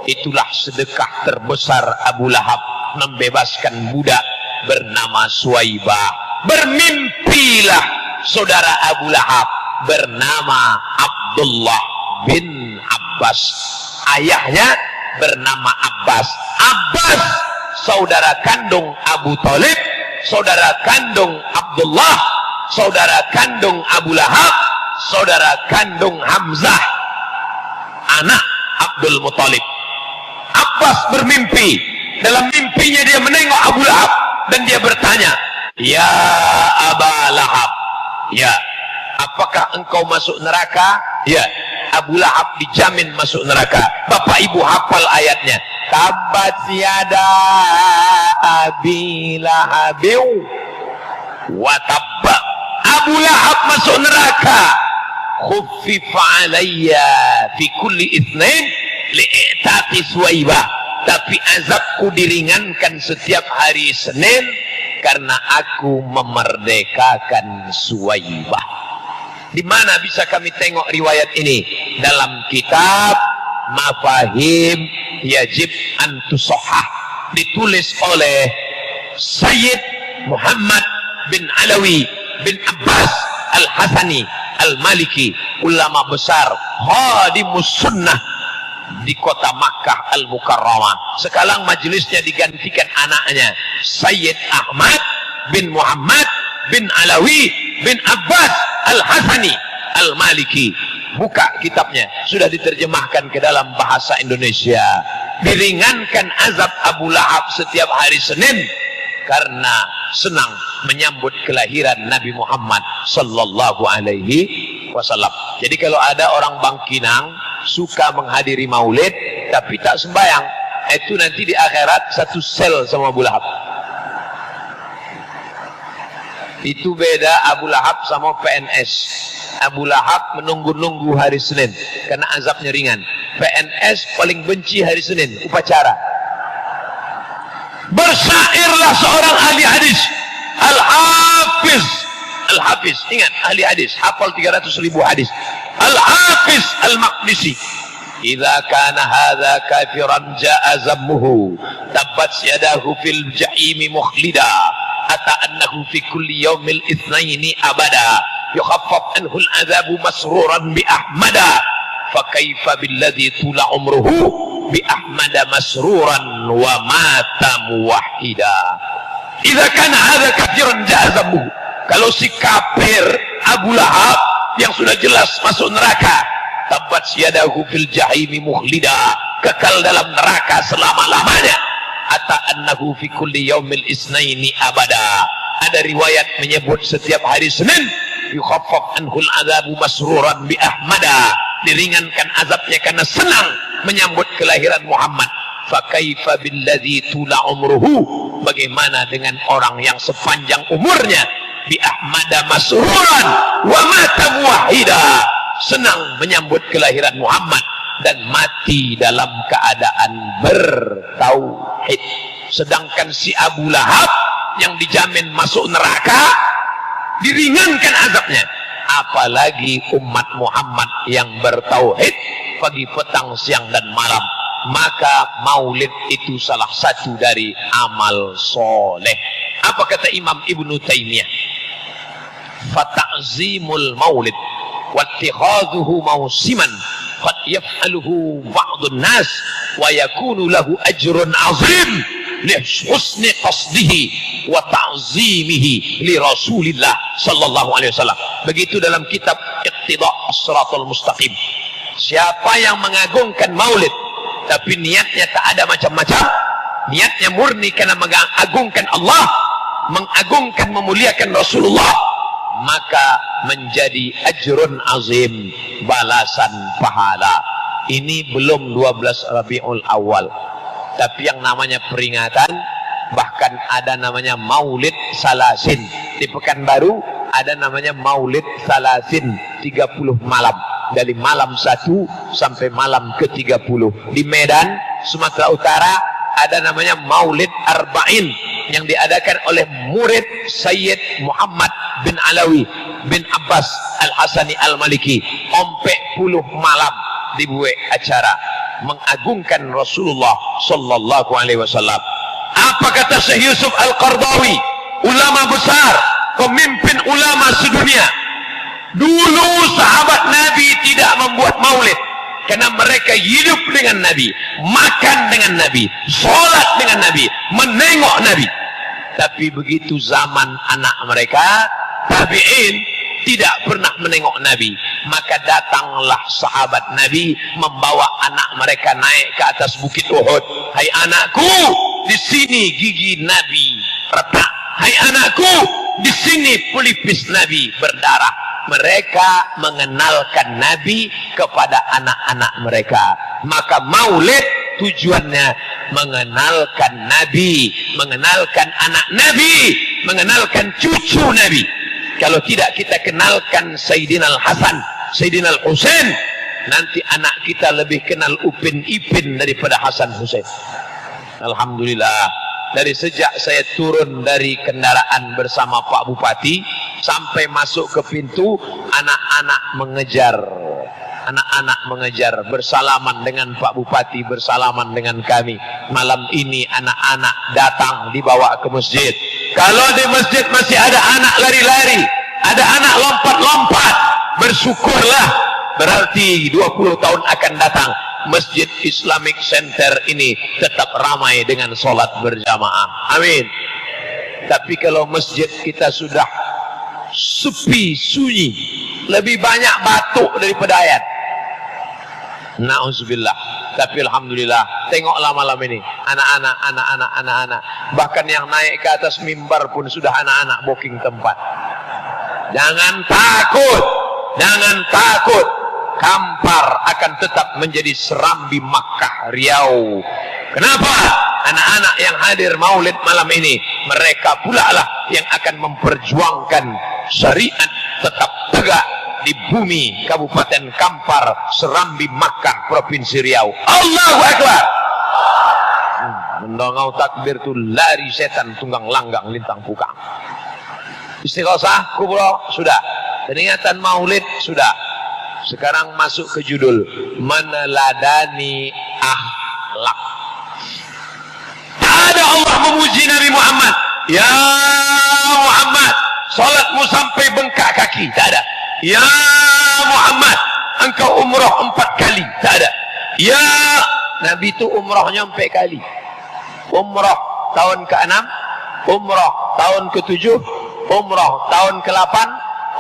itulah sedekah terbesar Abu Lahab membebaskan budak bernama Suwaibah. Bermimpilah saudara Abu Lahab bernama Abdullah bin Abbas. Ayahnya bernama Abbas. Abbas saudara kandung Abu Talib, saudara kandung Abdullah, saudara kandung Abu Lahab, saudara kandung Hamzah, anak Abdul Muthalib. Abbas bermimpi. Dalam mimpinya dia menengok Abu Lahab dan dia bertanya, ya Aba Lahab, ya, apakah engkau masuk neraka? Ya. Abu Lahab dijamin masuk neraka. Bapak ibu hafal ayatnya. Tabat yada Abi Lahabiu wa tabba. Abu Lahab masuk neraka. Khuffifa alayya fi kulli itsnain li'taqi Suwaibah. Tapi azabku diringankan setiap hari Senin karena aku memerdekakan Suwaibah. Di mana bisa kami tengok riwayat ini? Dalam kitab Mafahim Yajib an Tusahhah, ditulis oleh Sayyid Muhammad bin Alawi bin Abbas Al-Hasani Al-Maliki, ulama besar khadimus sunnah di kota Makkah Al-Mukarramah. Sekarang majelisnya digantikan anaknya Sayyid Ahmad bin Muhammad bin Alawi bin Abbas Al-Hasani Al-Maliki. Buka kitabnya, sudah diterjemahkan ke dalam bahasa Indonesia. diringankan azab Abu Lahab setiap hari Senin karena senang menyambut kelahiran Nabi Muhammad sallallahu alaihi wasallam. Jadi kalau ada orang Bangkinang suka menghadiri maulid tapi tak sembahyang, itu nanti di akhirat satu sel sama Abu Lahab. Itu beda Abu Lahab sama PNS. Abu Lahab menunggu-nunggu hari Senin karena azabnya ringan. PNS paling benci hari Senin, upacara. Bersyairlah seorang ahli hadis, Al-Hafiz. Al-Hafiz, ingat ahli hadis, hafal 300.000 hadis. Al-Hafiz Al-Maqdisi. Idza kana hadza kafiran jaa zammuhu tabbat yadahu fil jahimi mukhlida ata annahu fi kulli yaumil itsnaini abada yukhaffaf anhu al-'adzabu masruran bi ahmada fa kaifa billadhi tula umruhu bi ahmada masruran wa mata muwahhida. Idza kana hadza kafiran jaa zammuhu, kalau si kafir Abu Lahab yang sudah jelas masuk neraka, tabbat yadahu fil jahimi mukhlida, kekal dalam neraka selama-lamanya. Ata annahu fi kulli yaumil isnaini abada. Ada riwayat menyebut setiap hari Senin yukhaffaf anhul adzabu masruran bi ahmada, diringankan azabnya karena senang menyambut kelahiran Muhammad. Fa kaifa billadzi tula umruhu, bagaimana dengan orang yang sepanjang umurnya bi ahmada masruran wa mata muwahhida, senang menyambut kelahiran Muhammad dan mati dalam keadaan bertauhid. Sedangkan si Abu Lahab yang dijamin masuk neraka diringankan azabnya, apalagi umat Muhammad yang bertauhid pagi, petang, siang dan malam. Maka maulid itu salah satu dari amal soleh. Apa kata Imam Ibnu Taimiyah? Fata'zimul maulid wattikhadhuhu mausiman qad yaf'aluhu ba'dun nas wa yakunu lahu ajrun 'azim li husni qasdihi wa ta'zimihi li Rasulillah sallallahu alaihi wasallam. Begitu dalam kitab Iqtida' as-Siratal Mustaqim. Siapa yang mengagungkan maulid tapi niatnya tak ada macam-macam, niatnya murni karena mengagungkan Allah, mengagungkan, memuliakan Rasulullah, maka menjadi ajrun azim, balasan pahala. Ini belum 12 Rabiul Awal, tapi yang namanya peringatan, bahkan ada namanya Maulid Salasin. Di Pekanbaru ada namanya Maulid Salasin, 30 malam, dari malam 1 sampai malam ke-30. Di Medan, Sumatera Utara ada namanya Maulid Arba'in yang diadakan oleh murid Sayyid Muhammad bin Alawi bin Abbas Al-Hasani Al-Maliki. Ompek puluh malam dibuat acara mengagungkan Rasulullah sallallahu alaihi wasallam. Apa kata Syekh Yusuf Al-Qardawi, ulama besar, pemimpin ulama sedunia? Dulu sahabat Nabi tidak membuat maulid karena mereka hidup dengan Nabi, makan dengan Nabi, sholat dengan Nabi, menengok Nabi. Tapi begitu zaman anak mereka, tabi'in, tidak pernah menengok Nabi, maka datanglah sahabat Nabi membawa anak mereka naik ke atas bukit Uhud. Hai anakku, di sini gigi Nabi retak. Hai anakku, di sini pelipis Nabi berdarah. Mereka mengenalkan Nabi kepada anak-anak mereka. Maka maulid tujuannya mengenalkan Nabi, mengenalkan anak Nabi, mengenalkan cucu Nabi. Kalau tidak kita kenalkan Sayyidina Al-Hasan, Sayyidina Al-Husain, nanti anak kita lebih kenal Upin Ipin daripada Hasan Husain. Alhamdulillah, dari sejak saya turun dari kendaraan bersama Pak Bupati sampai masuk ke pintu, anak-anak mengejar bersalaman dengan Pak Bupati, bersalaman dengan kami. Malam ini anak-anak datang dibawa ke masjid. Kalau di masjid masih ada anak lari-lari, ada anak lompat-lompat, bersyukurlah, berarti 20 tahun akan datang Masjid Islamic Center ini tetap ramai dengan sholat berjamaah. Amin. Tapi kalau masjid kita sudah sepi, sunyi, lebih banyak batuk daripada ayat. Na'udzubillah. Tapi alhamdulillah, tengoklah malam ini anak-anak. Bahkan yang naik ke atas mimbar pun sudah anak-anak booking tempat. Jangan takut. Kampar akan tetap menjadi serambi Makkah, Riau. Kenapa? Anak-anak yang hadir maulid malam ini, mereka pula lah yang akan memperjuangkan syariat tetap tegak di bumi Kabupaten Kampar, Serambi Makkah, Provinsi Riau. Allahu Akbar. Mendongau takbir tu lari setan tunggang langgang lintang pukang. Istighosah kubro sudah. Peringatan maulid sudah. Sekarang masuk ke judul meneladani akhlak. Ada Allah memuji Nabi Muhammad. Ya Muhammad, salatmu sampai bengkak kaki. Tak ada. Ya Muhammad, engkau umrah 4 kali. Tak ada. Ya, Nabi itu umrahnya 4 kali. Umrah tahun ke-6, umrah tahun ke-7, umrah tahun ke-8,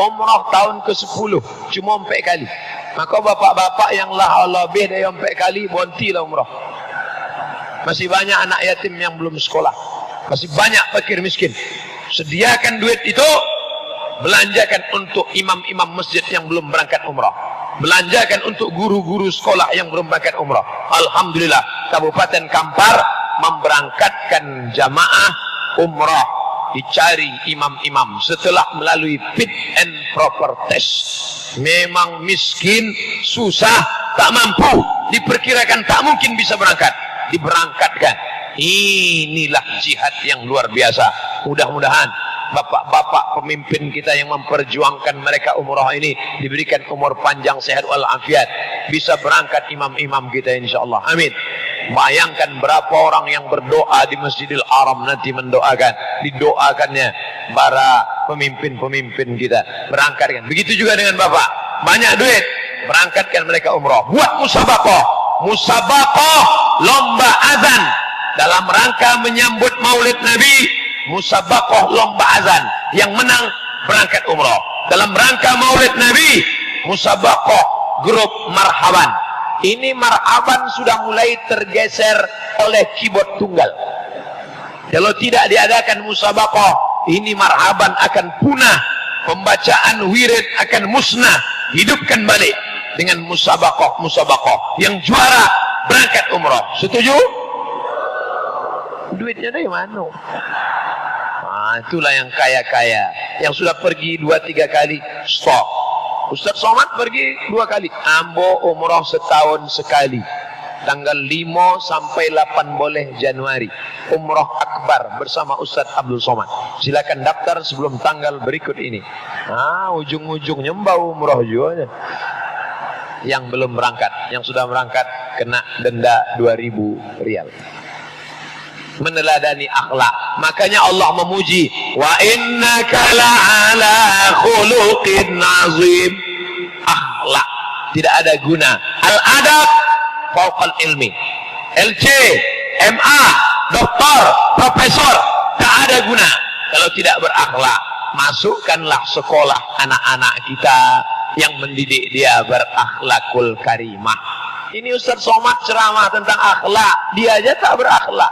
umrah tahun ke-10. Cuma 4 kali. Maka bapak-bapak yang lah lebih dari 4 kali, berhentilah umrah. Masih banyak anak yatim yang belum sekolah. Masih banyak fakir miskin. Sediakan duit itu, belanjakan untuk imam-imam masjid yang belum berangkat umrah. Belanjakan untuk guru-guru sekolah yang belum berangkat umrah. Alhamdulillah, Kabupaten Kampar memberangkatkan jamaah umrah. Dicari imam-imam setelah melalui fit and proper test. Memang miskin, susah, tak mampu, diperkirakan tak mungkin bisa berangkat, diberangkatkan. Inilah jihad yang luar biasa. Mudah-mudahan bapak-bapak pemimpin kita yang memperjuangkan mereka umrah ini diberikan umur panjang, sehat walafiat, bisa berangkat imam-imam kita insyaallah. Amin. Bayangkan berapa orang yang berdoa di Masjidil Haram nanti mendoakan, didoakannya para pemimpin-pemimpin kita berangkatkan. Begitu juga dengan bapak, banyak duit, berangkatkan mereka umrah. Buat musabaqah lomba azan dalam rangka menyambut maulid Nabi. Musabaqah lomba azan, yang menang berangkat umrah. Dalam rangka maulid Nabi, musabaqah grup marhaban. Ini marhaban sudah mulai tergeser oleh keyboard tunggal. Kalau tidak diadakan musabaqah, ini marhaban akan punah. Pembacaan wirid akan musnah. Hidupkan balik dengan musabaqah. Yang juara berangkat umrah. Setuju? Duitnya dari mana? Itulah yang kaya-kaya, yang sudah pergi 2-3 kali stop. Ustaz Somad pergi 2 kali. Ambo umrah setahun sekali. Tanggal 5 sampai 8 boleh Januari. Umrah akbar bersama Ustaz Abdul Somad. Silakan daftar sebelum tanggal berikut ini. Ujung-ujungnya mbau umrah juga. Yang belum berangkat, yang sudah berangkat kena denda 2.000 rial. Meneladani akhlak. Makanya Allah memuji, wa innaka la'ala khuluqin azim. Akhlak tidak ada guna. Al-adab fauqal ilmi. LC, MA, doktor, profesor, tak ada guna kalau tidak berakhlak. Masukkanlah sekolah anak-anak kita yang mendidik dia berakhlakul karimah. Ini Ustaz Somad ceramah tentang akhlak, dia aja tak berakhlak.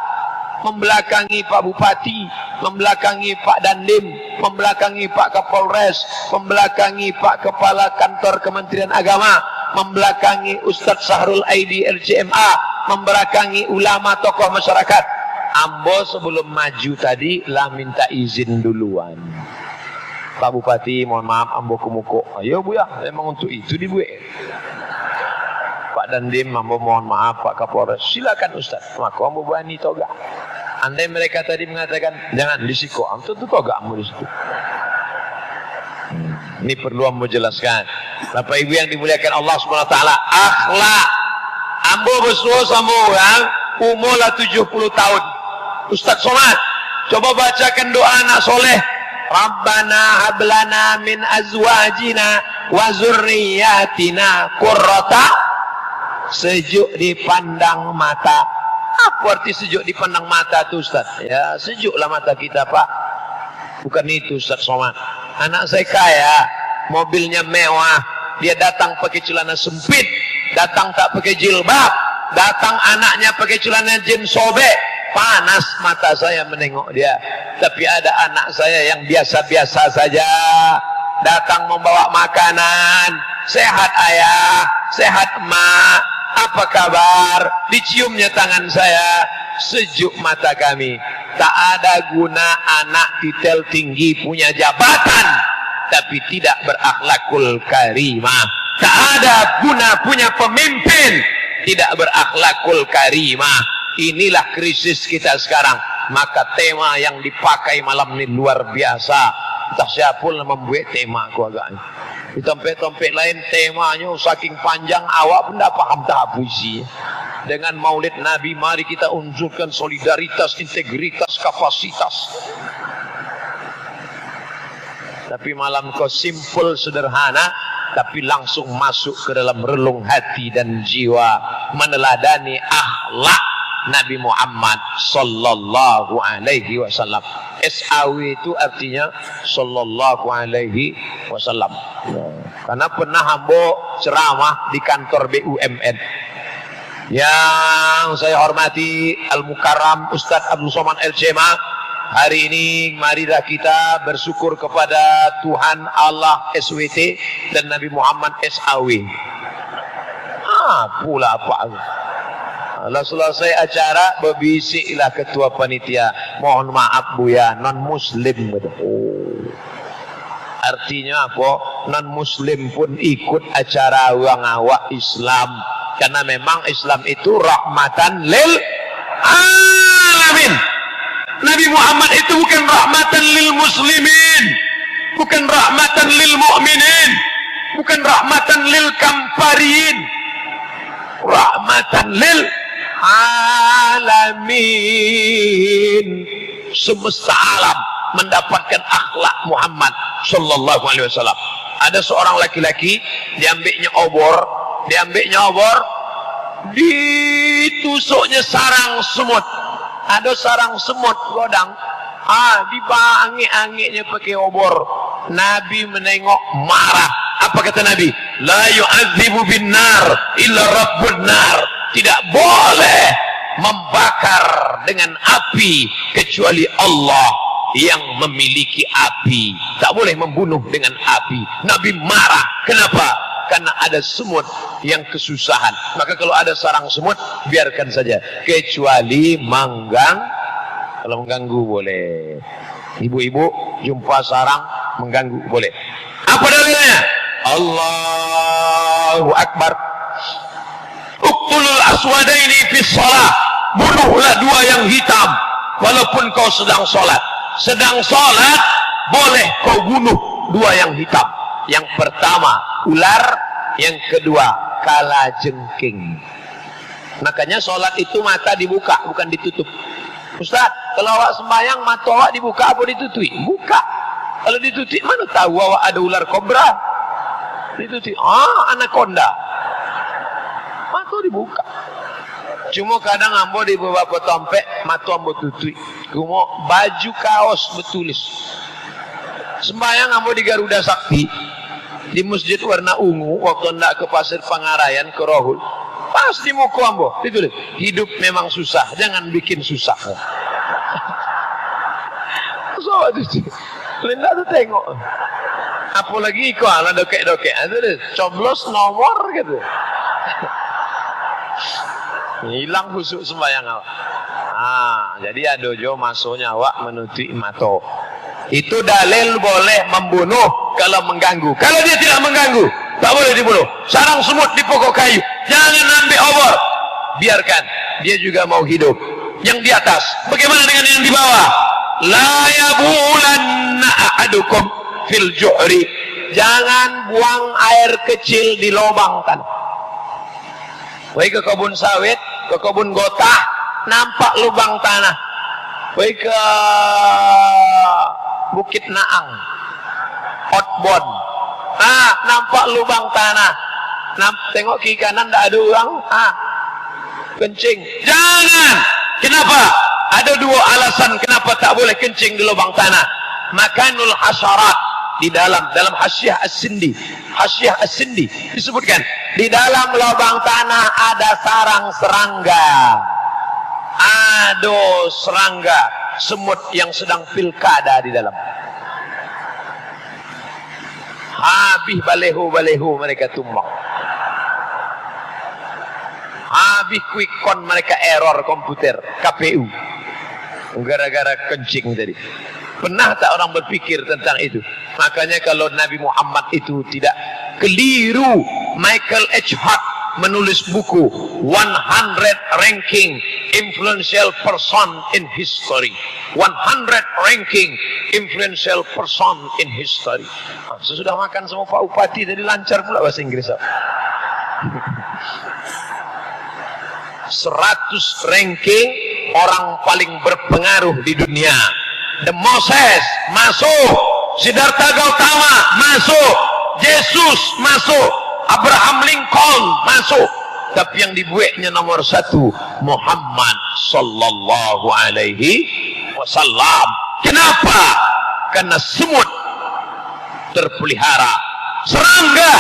Membelakangi Pak Bupati, membelakangi Pak Dandim, membelakangi Pak Kapolres, membelakangi Pak Kepala Kantor Kementerian Agama, membelakangi Ustadz Sahrul Aidi LCMA, membelakangi ulama tokoh masyarakat. Ambo sebelum maju tadi lah minta izin duluan. Pak Bupati, mohon maaf ambo kumuko. Ayo Bu ya, memang untuk itu dibuat. Pak Dandim, ambo mohon maaf Pak Kapolres. Silakan Ustaz. Maka ambo berani toga. Andai mereka tadi mengatakan jangan disiko, ambo tentu toga ambo di situ. Ini perlu ambo jelaskan. Bapak Ibu yang dimuliakan Allah Subhanahu wa taala, akhlak. Ambo bersuara sama orang umur 70 tahun. Ustaz Somad, coba bacakan doa anak soleh. Rabbana hablana min azwajina wa zurriyatina qurrata. Sejuk dipandang mata. Apa arti sejuk dipandang mata itu Ustaz? Ya sejuklah mata kita Pak. Bukan itu Ustaz Somad. Anak saya kaya, mobilnya mewah, dia datang pakai celana sempit, datang tak pakai jilbab, datang anaknya pakai celana jeans sobek, panas mata saya menengok dia. Tapi ada anak saya yang biasa-biasa saja, datang membawa makanan. Sehat ayah, sehat emak, apa kabar? Diciumnya tangan saya, sejuk mata kami. Tak ada guna anak titel tinggi punya jabatan tapi tidak berakhlakul karimah. Tak ada guna punya pemimpin tidak berakhlakul karimah. Inilah krisis kita sekarang. Maka tema yang dipakai malam ini luar biasa. Tak siapa pun membuat tema aku agaknya. Di tempat-tempat lain temanya saking panjang awak pun tak paham tak apa isi. Dengan maulid Nabi mari kita unjukkan solidaritas, integritas, kapasitas. Tapi malam kau simple sederhana, tapi langsung masuk ke dalam relung hati dan jiwa, meneladani akhlak Nabi Muhammad sallallahu alaihi wasallam. SAW itu artinya sallallahu alaihi wasallam. Karena pernah hambo ceramah di kantor BUMN. Yang saya hormati Al-Mukarram Ustaz Abdul Somad El-Cema, hari ini marilah kita bersyukur kepada Tuhan Allah SWT dan Nabi Muhammad SAW. Pula apa? Kalau selesai acara berbisiklah ketua panitia, mohon maaf Buya, non muslim. Artinya apa? Non muslim pun ikut acara wang awak Islam, karena memang Islam itu rahmatan lil alamin. Nabi Muhammad itu bukan rahmatan lil muslimin, bukan rahmatan lil mu'minin, bukan rahmatan lil kamparin, rahmatan lil alamin. Semesta alam mendapatkan akhlak Muhammad sallallahu alaihi wasallam. Ada seorang laki-laki diambilnya obor, ditusuknya sarang semut. Ada sarang semut godang, dibangi-anginya pakai obor. Nabi menengok marah. Apa kata Nabi? La yu'adzibu bin nar illa rabbun nar. Tidak boleh membakar dengan api kecuali Allah yang memiliki api. Tak boleh membunuh dengan api. Nabi marah. Kenapa? Karena ada semut yang kesusahan. Maka kalau ada sarang semut, biarkan saja. Kecuali kalau mengganggu boleh. Ibu-ibu jumpa sarang mengganggu boleh. Apa dalilnya? Allahu Akbar. Uqtulul aswadaini fi shalah. Bunuhlah dua yang hitam walaupun kau sedang sholat. Sedang sholat boleh kau bunuh dua yang hitam. Yang pertama ular, yang kedua kalajengking. Makanya sholat itu mata dibuka, bukan ditutup. Ustaz, kalau awak sembahyang mata awak dibuka apa ditutup? Buka. Kalau ditutup mana tahu awak ada ular kobra? Ditutup. Anaconda. Mata dibuka. Cuma kadang ambo di beberapa tempat mata ambo tutup. Cuma baju kaos bertulis. Sembahyang ambo di Garuda Sakti, di masjid warna ungu, waktu hendak ke Pasir Pangarayan ke Rohul, pas di muka ambo ditulis, hidup memang susah, jangan bikin susah. So itu Linda tuh tengok, apalagi kau ala dokek-dokek, itu coblos nomor gitu, hilang khusyuk sembahyang awak. Jadi adojo masuknya awak menutup mata. Itu dalil boleh membunuh kalau mengganggu. Kalau dia tidak mengganggu, tak boleh dibunuh. Sarang semut di pokok kayu, jangan ambil obor, biarkan, dia juga mau hidup. Yang di atas, bagaimana dengan yang di bawah? La yabulanna ahadukum fil juhri. Jangan buang air kecil di lubang tanah. Pergi ke kebun sawit, ke kebun gotah, nampak lubang tanah. Pergi ke Bukit Naang, outbound, nampak lubang tanah, tengok kiri kanan tak ada orang, kencing. Jangan. Kenapa? Ada dua alasan kenapa tak boleh kencing di lubang tanah. Makanul hasyarat, di dalam hasyiah as-sindi disebutkan Di dalam lubang tanah ada sarang serangga. Aduh, serangga, semut yang sedang pilkada di dalam. Habis balehu-balehu mereka tumbang. Habis quick count mereka error komputer KPU. Gara-gara kencing tadi. Pernah tak orang berpikir tentang itu? Makanya kalau Nabi Muhammad itu tidak keliru, Michael H. Hart menulis buku 100 ranking influential person in history. 100 ranking influential person in history. Sesudah makan sama Pak Upati tadi lancar pula bahasa Inggris. 100 ranking orang paling berpengaruh di dunia. The Moses masuk, Siddhartha Gautama masuk, Yesus masuk, Abraham Lincoln masuk. Tapi yang dibuatnya nomor 1 Muhammad sallallahu alaihi wasallam. Kenapa? Karena semut terpelihara, serangga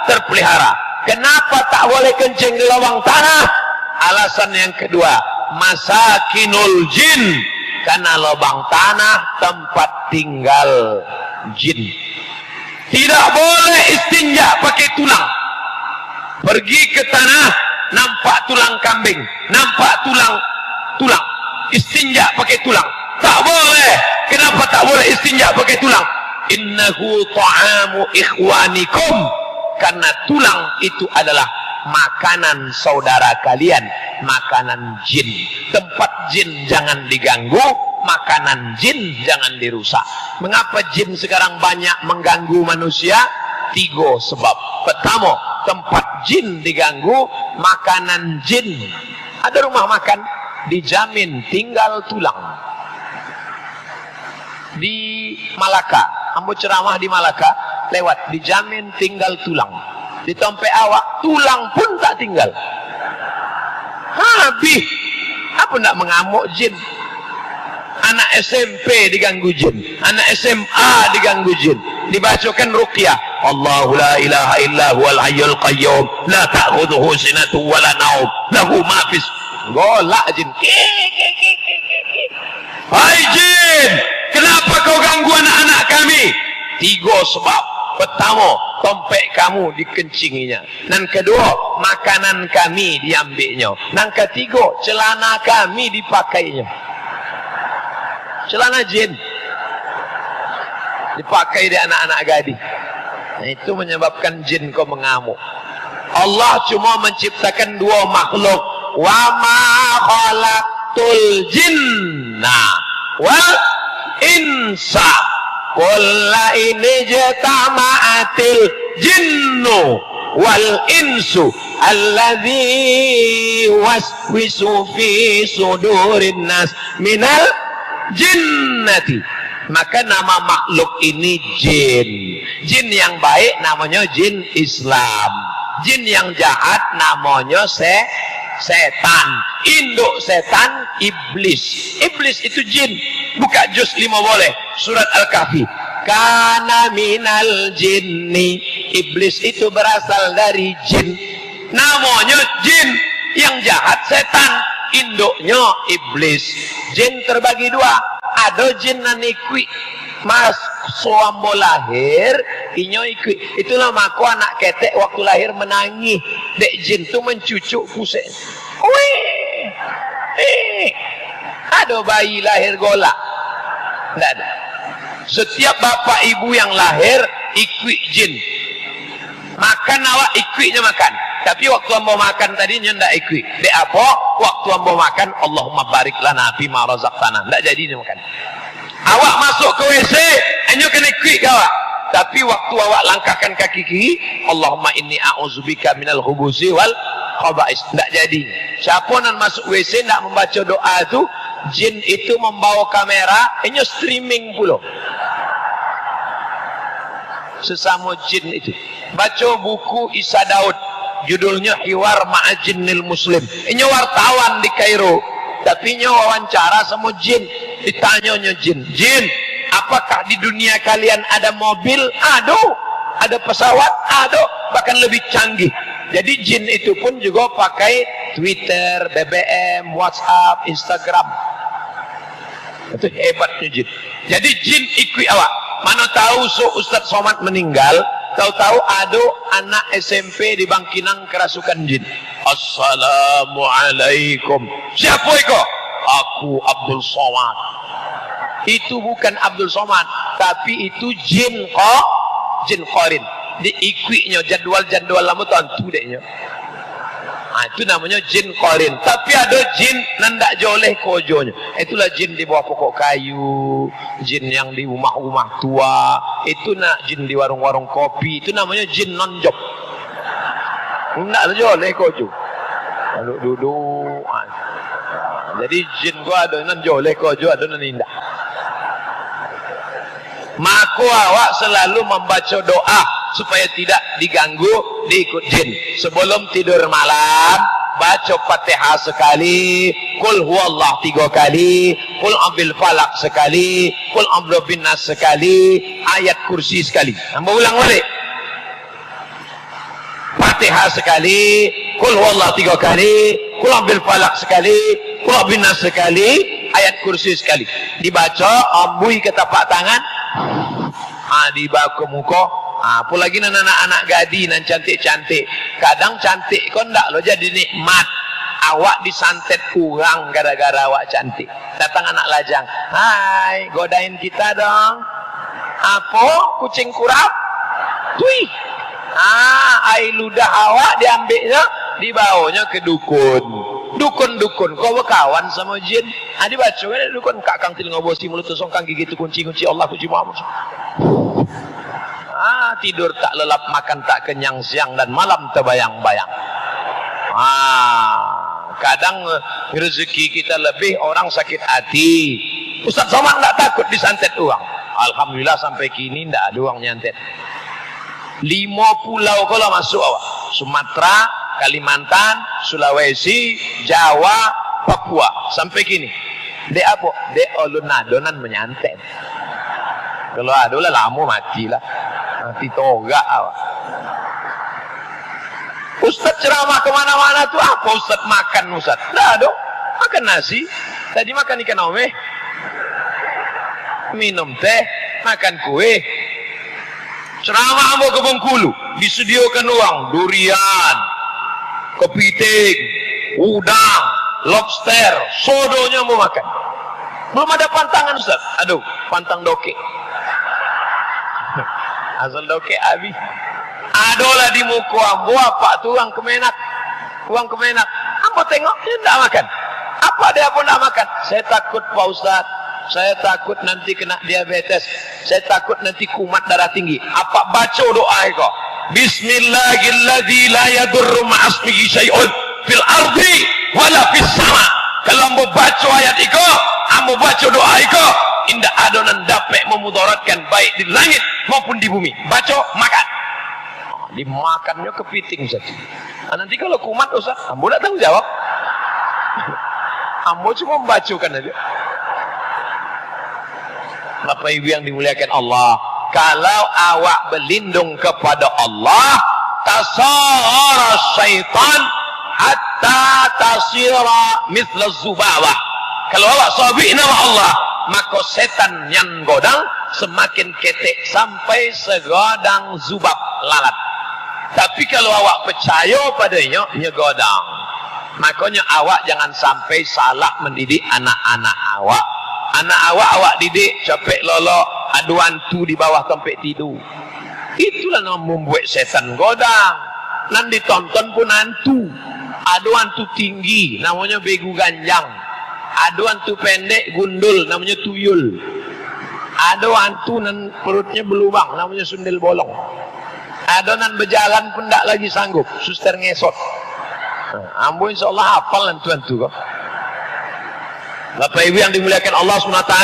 terpelihara. Kenapa tak boleh kencing di lubang tanah? Alasan yang kedua, masakinul jin, karena lubang tanah tempat tinggal jin. Tidak boleh istinja pakai tulang. Pergi ke tanah, nampak tulang kambing, nampak tulang, istinja pakai tulang. Tak boleh. Kenapa tak boleh istinja pakai tulang? Innahu ta'amu ikhwanikum, karena tulang itu adalah makanan saudara kalian, makanan jin. Tempat jin jangan diganggu, makanan jin jangan dirusak. Mengapa jin sekarang banyak mengganggu manusia? 3 sebab. Pertama, tempat jin diganggu, makanan jin. Ada rumah makan, dijamin tinggal tulang. Di Malaka, ambo ceramah di Malaka, lewat, dijamin tinggal tulang. Di tempat awak, tulang pun tak tinggal. Habis. Apa nak mengamuk jin? Anak SMP diganggu jin, anak SMA diganggu jin. Dibacakan ruqyah, Allahu la ilaha illa huwal hayyul qayyum, la ta'khudhuhu sinatun wa la naum, lahu ma fis. Golak jin. Hai jin, kenapa kau ganggu anak-anak kami? 3 sebab. Pertama, tompek kamu dikencinginya. Dan kedua, makanan kami diambilnya. Dan ketiga, celana kami dipakainya. Celana jin dipakai di anak-anak gadis. Nah, itu menyebabkan jin kau mengamuk. Allah cuma menciptakan 2 makhluk. Wa ma khalaqtul jinna wal insa kulla ini jatama'atil jinnu wal insu alladhi waswisu fi sudurin nas minal jinnati. Maka nama makhluk ini jin. Jin yang baik namanya jin Islam. Jin yang jahat namanya setan. Induk setan iblis. Iblis itu jin. Buka juz 5 boleh. Surat Al-Kahfi. Kana minal jinni. Iblis itu berasal dari jin. Namanya jin. Yang jahat setan. Induknya iblis. Jin terbagi 2. Ada jin nanikwi. Mas suambo lahir inyo ikut. Itulah mako anak ketek waktu lahir menangis. Dek jin tu mencucuk pusing. Wih. Ada bayi lahir golak. Tidak ada. Setiap bapak ibu yang lahir ikut jin. Makan awak ikutnya makan. Tapi waktu ambo makan tadi nyo ndak ikut. Dek apa? Waktu ambo makan Allahumma barik lana fi ma razaqtana. Ndak jadi dia makan. Awak masuk ke WC, hanya kena ikut awak. Tapi waktu awak langkahkan kaki kiri, Allahumma inni a'udzubika minal khubusi wal khaba'is. Ndak jadi. Siapa nan masuk WC ndak membaca doa itu, jin itu membawa kamera, hanya streaming pula. Sesama jin itu. Baca buku Isa Daud, judulnya Hiwar Ma'ajinnil Muslim. Ini wartawan di Kairo. Tapi ini wawancara sama jin. Ditanyanya jin, jin, apakah di dunia kalian ada mobil? Ada pesawat? Ada, bahkan lebih canggih. Jadi jin itu pun juga pakai Twitter, BBM, WhatsApp, Instagram. Itu hebatnya jin. Jadi jin ikut awak. Mana tahu Ustaz Somad meninggal, tahu-tahu ada anak SMP di Bangkinang kerasukan jin. Assalamualaikum. Siapa itu? Aku Abdul Somad. Itu bukan Abdul Somad, tapi itu jin kok, jin qarin. Diikutnya jadwal-jadwal lama tentu deknya. Itu namanya jin qarin. Tapi ada jin nandak joleh kojonya. Itulah jin di bawah pokok kayu, jin yang di rumah-rumah tua, itu nak jin di warung-warung kopi, itu namanya jin non-job. Nandak joleh kojo. Duduk. Jadi jin gua ada nan joleh kojo, ada nan indah. Maka awak selalu membaca doa supaya tidak diganggu diikut jin. Sebelum tidur malam baca Fatihah sekali, Qul huwallah 3 kali, Qul ambil falak sekali, Qul ambil binnas sekali, ayat kursi sekali. Hamba ulang balik. Fatihah sekali, Qul huwallah 3 kali, Qul ambil falak sekali, Qul binnas sekali, ayat kursi sekali. Dibaca, ambui ke tapak tangan, dibawa ke muka. Apalagi anak-anak gadi nan cantik-cantik. Kadang cantik kau ndak lo jadi nikmat. Awak disantet kurang gara-gara awak cantik. Datang anak lajang, hai, godain kita dong. Apa? Kucing kurap? Tui. Air ludah awak diambilnya, dibawanya ke dukun. Dukun-dukun, kau berkawan sama jin. Dibaca kan dukun, kak kang telinga bosi mulut song kang gigi tu kunci Allah kunci Muhammad. Tidur tak lelap, makan tak kenyang, siang dan malam terbayang-bayang. Kadang rezeki kita lebih, orang sakit hati. Ustaz Somad tak takut disantet uang. Alhamdulillah sampai kini tak ada uang nyantet. 5 pulau kalau masuk awak. Sumatera, Kalimantan, Sulawesi, Jawa, Papua. Sampai kini. Dek apa? Dek ulun adonan menyantet. Kalau ada lah lama matilah. Mati toga awak. Ustaz ceramah kemana-mana tu apa Ustaz makan Ustaz? Dah dong. Makan nasi. Tadi makan ikan ome. Minum teh. Makan kue. Ceramah mau ke Bengkulu. Disediakan uang. Durian. Kepiting. Udang. Lobster. Sodonya mau makan. Belum ada pantangan Ustaz. Aduh. Pantang doke. Asal doke abi. Adolah di muka ambo apa tu uang kemenak. Uang kemenak. Ambo tengok dia tidak makan. Apa dia pun tidak makan. Saya takut Pak Ustaz. Saya takut nanti kena diabetes. Saya takut nanti kumat darah tinggi. Apa baca doa itu? Bismillahilladzi la yadurru ma'asmihi syai'un fil ardi wala fis sama. Kalau ambo baca ayat itu, ambo baca doa itu, indah adonan dapat memudaratkan baik di langit maupun di bumi. Baca, makan. Dimakannya kepiting saja. Nanti kalau kumat Ustaz, ambo tak tanggung jawab. Ambo cuma membacakan aja. Bapak Ibu yang dimuliakan Allah, kalau awak berlindung kepada Allah, tasara syaitan hatta tasira mithla zubawah. Kalau awak sabik nama Allah, maka setan yang godang semakin ketek sampai segodang zubab lalat. Tapi kalau awak percaya padanya, nyegodang. Makanya awak jangan sampai salah mendidik anak-anak awak. Anak awak didik capek lolo, ada hantu di bawah tempat tidur. Itulah yang membuat setan godang. Nanti ditonton pun hantu. Ada hantu tinggi, namanya begu ganjang. Ada hantu pendek, gundul, namanya tuyul. Ada hantu nan perutnya berlubang, namanya sundel bolong. Ada nan berjalan pun tak lagi sanggup, suster ngesot. Ambo insyaAllah hafal hantu-hantu kok. Bapak Ibu yang dimuliakan Allah SWT,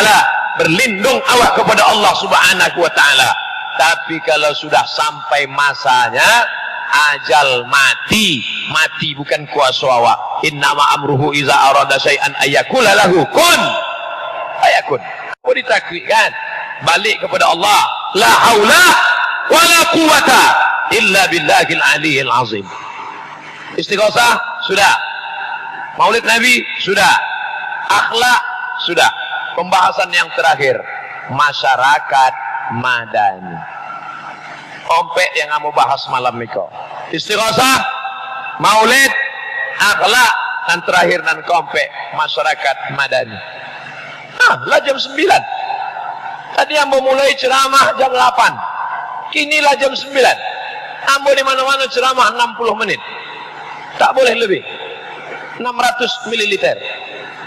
berlindung awak kepada Allah Subhanahu wa ta'ala. Tapi kalau sudah sampai masanya, ajal mati. Mati bukan kuasa awak. Innama amruhu iza arada syai'an ayyakula lahu kun ayakun. Mau ditakwikkan, balik kepada Allah. La haula wa la quwata illa billahil aliyil azim. Istighosah sudah. Maulid Nabi sudah. Akhlak sudah. Pembahasan yang terakhir, masyarakat madani. Ompek yang kamu bahas malam Miko. Istighosah, maulid, akhlak, dan terakhir dan kompek masyarakat madani. Lah jam 9. Tadi ambo mulai ceramah jam 8. Kinilah jam 9. Ambo di mana-mana ceramah 60 menit. Tak boleh lebih. 600 ml.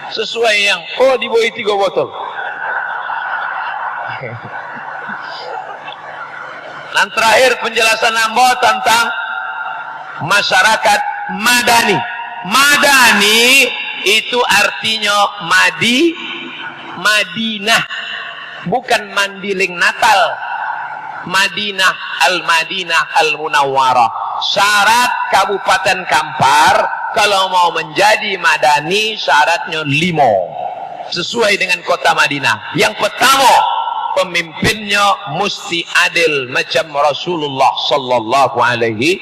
Sesuai yang diboi 3 botol. Dan terakhir penjelasan ambo tentang masyarakat madani. Madani itu artinya Madinah, bukan Mandiling Natal. Madinah Al-Munawwarah. Syarat Kabupaten Kampar kalau mau menjadi madani syaratnya 5 sesuai dengan kota Madinah. Yang pertama, pemimpinnya mesti adil macam Rasulullah sallallahu alaihi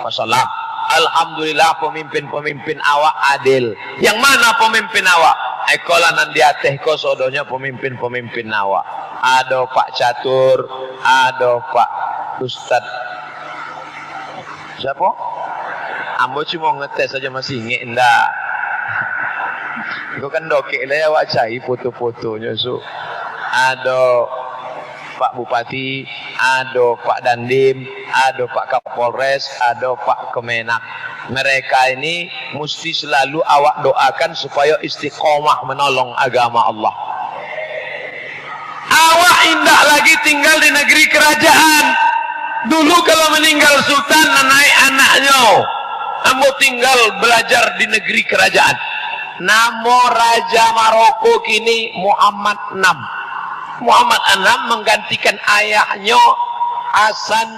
wasallam. Alhamdulillah pemimpin-pemimpin awak adil. Yang mana pemimpin awak? Ekolanan di atas kosodonya pemimpin-pemimpin awak. Ada Pak Catur, ada Pak Ustad. Siapa? Ambo cuma ngetes saja masih ingat enggak. Kau kan dokek lah awak cari foto-fotonya so. Ada Pak Bupati, ada Pak Dandim, ada Pak Kapolres, ada Pak Kemenak. Mereka ini mesti selalu awak doakan supaya istiqomah menolong agama Allah. Awak indah lagi tinggal di negeri kerajaan. Dulu kalau meninggal sultan naik anaknya, ambo tinggal belajar di negeri kerajaan. Nama Raja Maroko kini Muhammad VI. Muhammad VI menggantikan ayahnya Hasan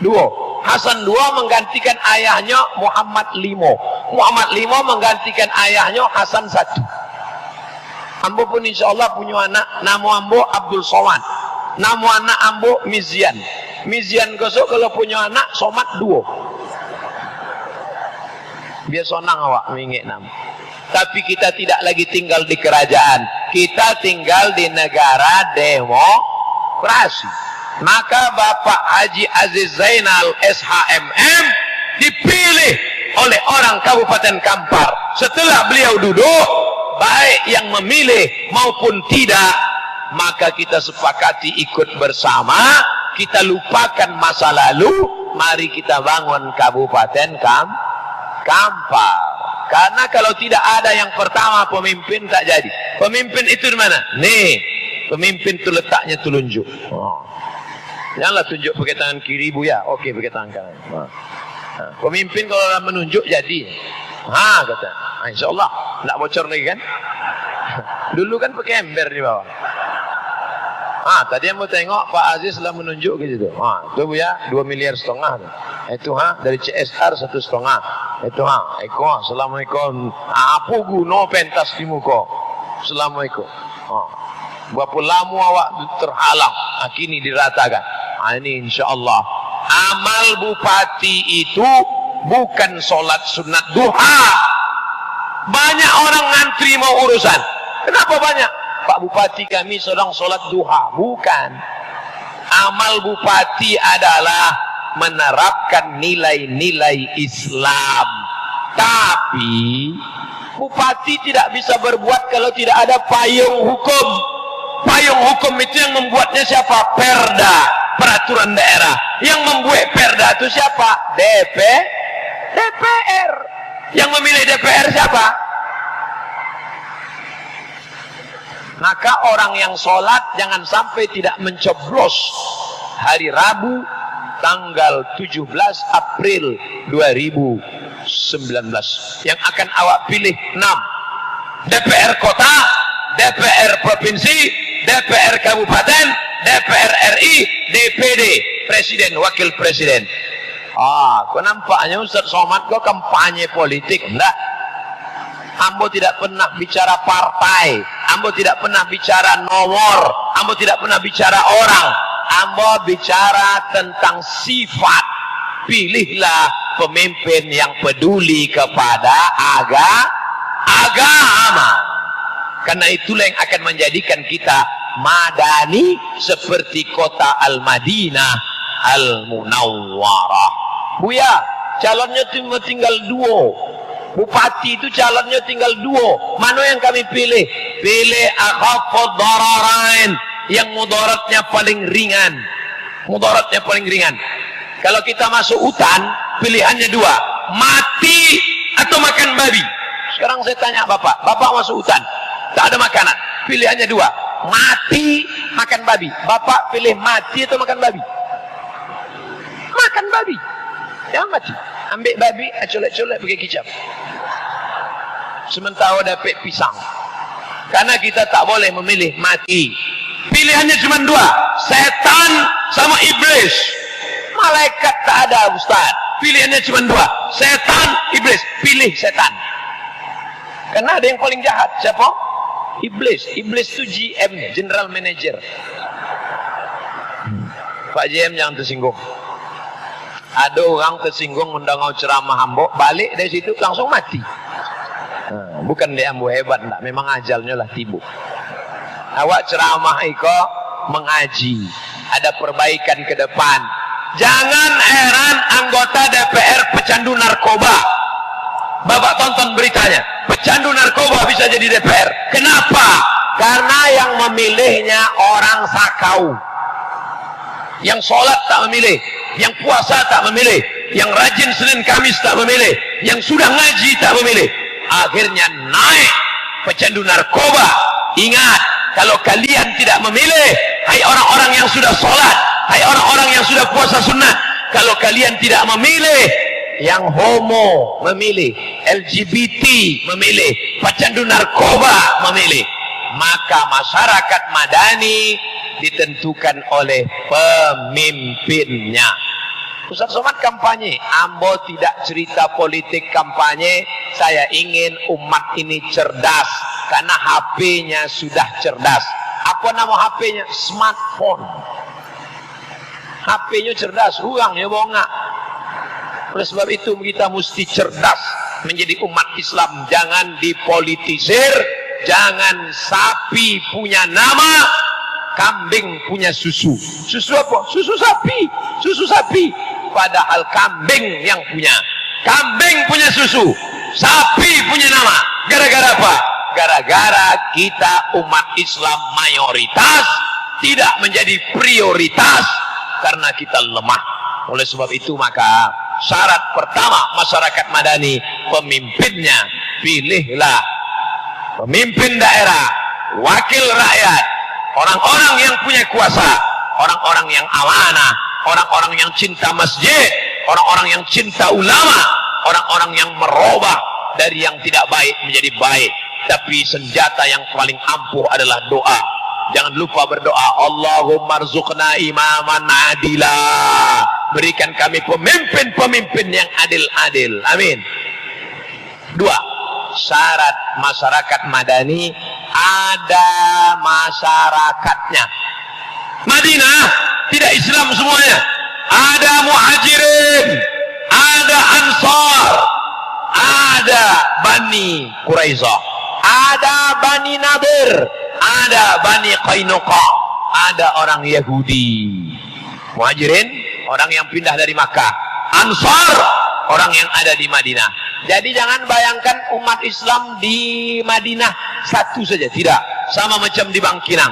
II. Hasan II menggantikan ayahnya Muhammad V. Muhammad V menggantikan ayahnya Hasan I. Ambo pun insya Allah punya anak, nama ambo Abdul Somad. Nama anak ambo Mizian. Mizian gosok kalau punya anak Somad II. Biar sonang awak mengingin nama. Tapi kita tidak lagi tinggal di kerajaan. Kita tinggal di negara demokrasi. Maka Bapak Haji Aziz Zainal SHMM dipilih oleh orang Kabupaten Kampar. Setelah beliau duduk, baik yang memilih maupun tidak, maka kita sepakati ikut bersama. Kita lupakan masa lalu. Mari kita bangun Kabupaten Kampar. Karena kalau tidak ada yang pertama, pemimpin tak jadi. Pemimpin itu di mana? Nih, pemimpin itu letaknya telunjuk. Janganlah tunjuk pakai tangan kiri bu ya. Oke, pakai tangan kanan. Pemimpin kalau orang menunjuk jadi. Kata. Insya Allah, tak bocor lagi kan? Dulu kan pakai ember di bawah. Tadi yang mau tengok Pak Aziz lah menunjuk ke situ. Itu bu ya, 2,5 miliar. Itu dari CSR 1,5. Itu Eko, assalamualaikum. Apa guna pentas di muka? Assalamualaikum. Berapa lama awak terhalang? Kini diratakan. Ini insya Allah. Amal bupati itu bukan solat sunat duha. Banyak orang ngantri mau urusan. Kenapa banyak? Pak Bupati kami sedang solat duha. Bukan. Amal bupati adalah menerapkan nilai-nilai Islam. Tapi bupati tidak bisa berbuat kalau tidak ada payung hukum. Payung hukum itu yang membuatnya siapa? Perda, peraturan daerah. Yang membuat perda itu siapa? DPR. Yang memilih DPR siapa? Maka orang yang sholat jangan sampai tidak mencoblos hari Rabu tanggal 17 April 2019 yang akan awak pilih 6 DPR kota, DPR provinsi, DPR kabupaten, DPR RI, DPD, presiden, wakil presiden. Kau nampaknya Ustaz Somad kau kampanye politik. Enggak. Ambo tidak pernah bicara partai, ambo tidak pernah bicara nomor, ambo tidak pernah bicara orang. Ambo bicara tentang sifat. pilihlah pemimpin yang peduli kepada agama. Karena itulah yang akan menjadikan kita madani seperti kota Al-Madinah Al-Munawwarah. Buya, calonnya tinggal 2. Bupati itu calonnya tinggal 2. Mana yang kami pilih? Pilih akhafud dararain, yang mudaratnya paling ringan. Mudaratnya paling ringan. Kalau kita masuk hutan, pilihannya 2, mati atau makan babi. Sekarang saya tanya Bapak masuk hutan, tak ada makanan, pilihannya 2, mati, makan babi. Bapak pilih mati atau makan babi? Makan babi. Jangan mati. Ambil babi, colek-colek pakai kicap. Sementara dapat pisang. Karena kita tak boleh memilih mati. Pilihannya cuma 2, setan sama iblis. Malaikat tak ada, Ustaz. Pilihannya cuma 2, setan, iblis. Pilih setan. Karena ada yang paling jahat. Siapa? Iblis. Iblis itu GM, General Manager. Pak GM jangan tersinggung. Ada orang tersinggung mendengar ceramah Ambo, balik dari situ langsung mati. Bukan dia Ambo hebat, enggak. Memang ajalnya lah tiba. Awak ceramah iko mengaji, ada perbaikan ke depan. Jangan heran anggota DPR pecandu narkoba. Bapak tonton beritanya, pecandu narkoba bisa jadi DPR. Kenapa? Karena yang memilihnya orang sakau. Yang sholat tak memilih, yang puasa tak memilih, yang rajin Senin Kamis tak memilih, yang sudah ngaji tak memilih. Akhirnya naik pecandu narkoba. Ingat, kalau kalian tidak memilih, hai orang-orang yang sudah sholat, hai orang-orang yang sudah puasa sunnah, kalau kalian tidak memilih, yang homo memilih, LGBT memilih, pecandu narkoba memilih, maka masyarakat madani ditentukan oleh pemimpinnya. Ustaz Somad kampanye, Ambo tidak cerita politik kampanye. Saya ingin umat ini cerdas, karena HP-nya sudah cerdas. Apa nama HP-nya? Smartphone. HP-nya cerdas, ruangnya bongak. Oleh sebab itu kita mesti cerdas menjadi umat Islam. Jangan dipolitisir, jangan sapi punya nama, kambing punya susu. Susu apa? Susu sapi. Susu sapi. Padahal kambing yang punya. Kambing punya susu, sapi punya nama. Gara-gara apa? Gara-gara kita umat Islam mayoritas tidak menjadi prioritas karena kita lemah. Oleh sebab itu maka syarat pertama masyarakat madani, pemimpinnya pilihlah pemimpin daerah, wakil rakyat, orang-orang yang punya kuasa, orang-orang yang amanah, orang-orang yang cinta masjid, orang-orang yang cinta ulama, orang-orang yang merubah dari yang tidak baik menjadi baik. Tapi senjata yang paling ampuh adalah doa. Jangan lupa berdoa, Allahumma rzuqna imaman adila. Berikan kami pemimpin-pemimpin yang adil-adil. Amin. 2. Syarat masyarakat madani, ada masyarakatnya. Madinah tidak Islam semuanya. Ada muhajirin, ada ansar, ada Bani Quraisyah, ada Bani Nadir, ada Bani Qainuqa, ada orang Yahudi. Muhajirin, orang yang pindah dari Makkah. Ansar, orang yang ada di Madinah. Jadi jangan bayangkan umat Islam di Madinah satu saja. Tidak, sama macam di Bangkinang.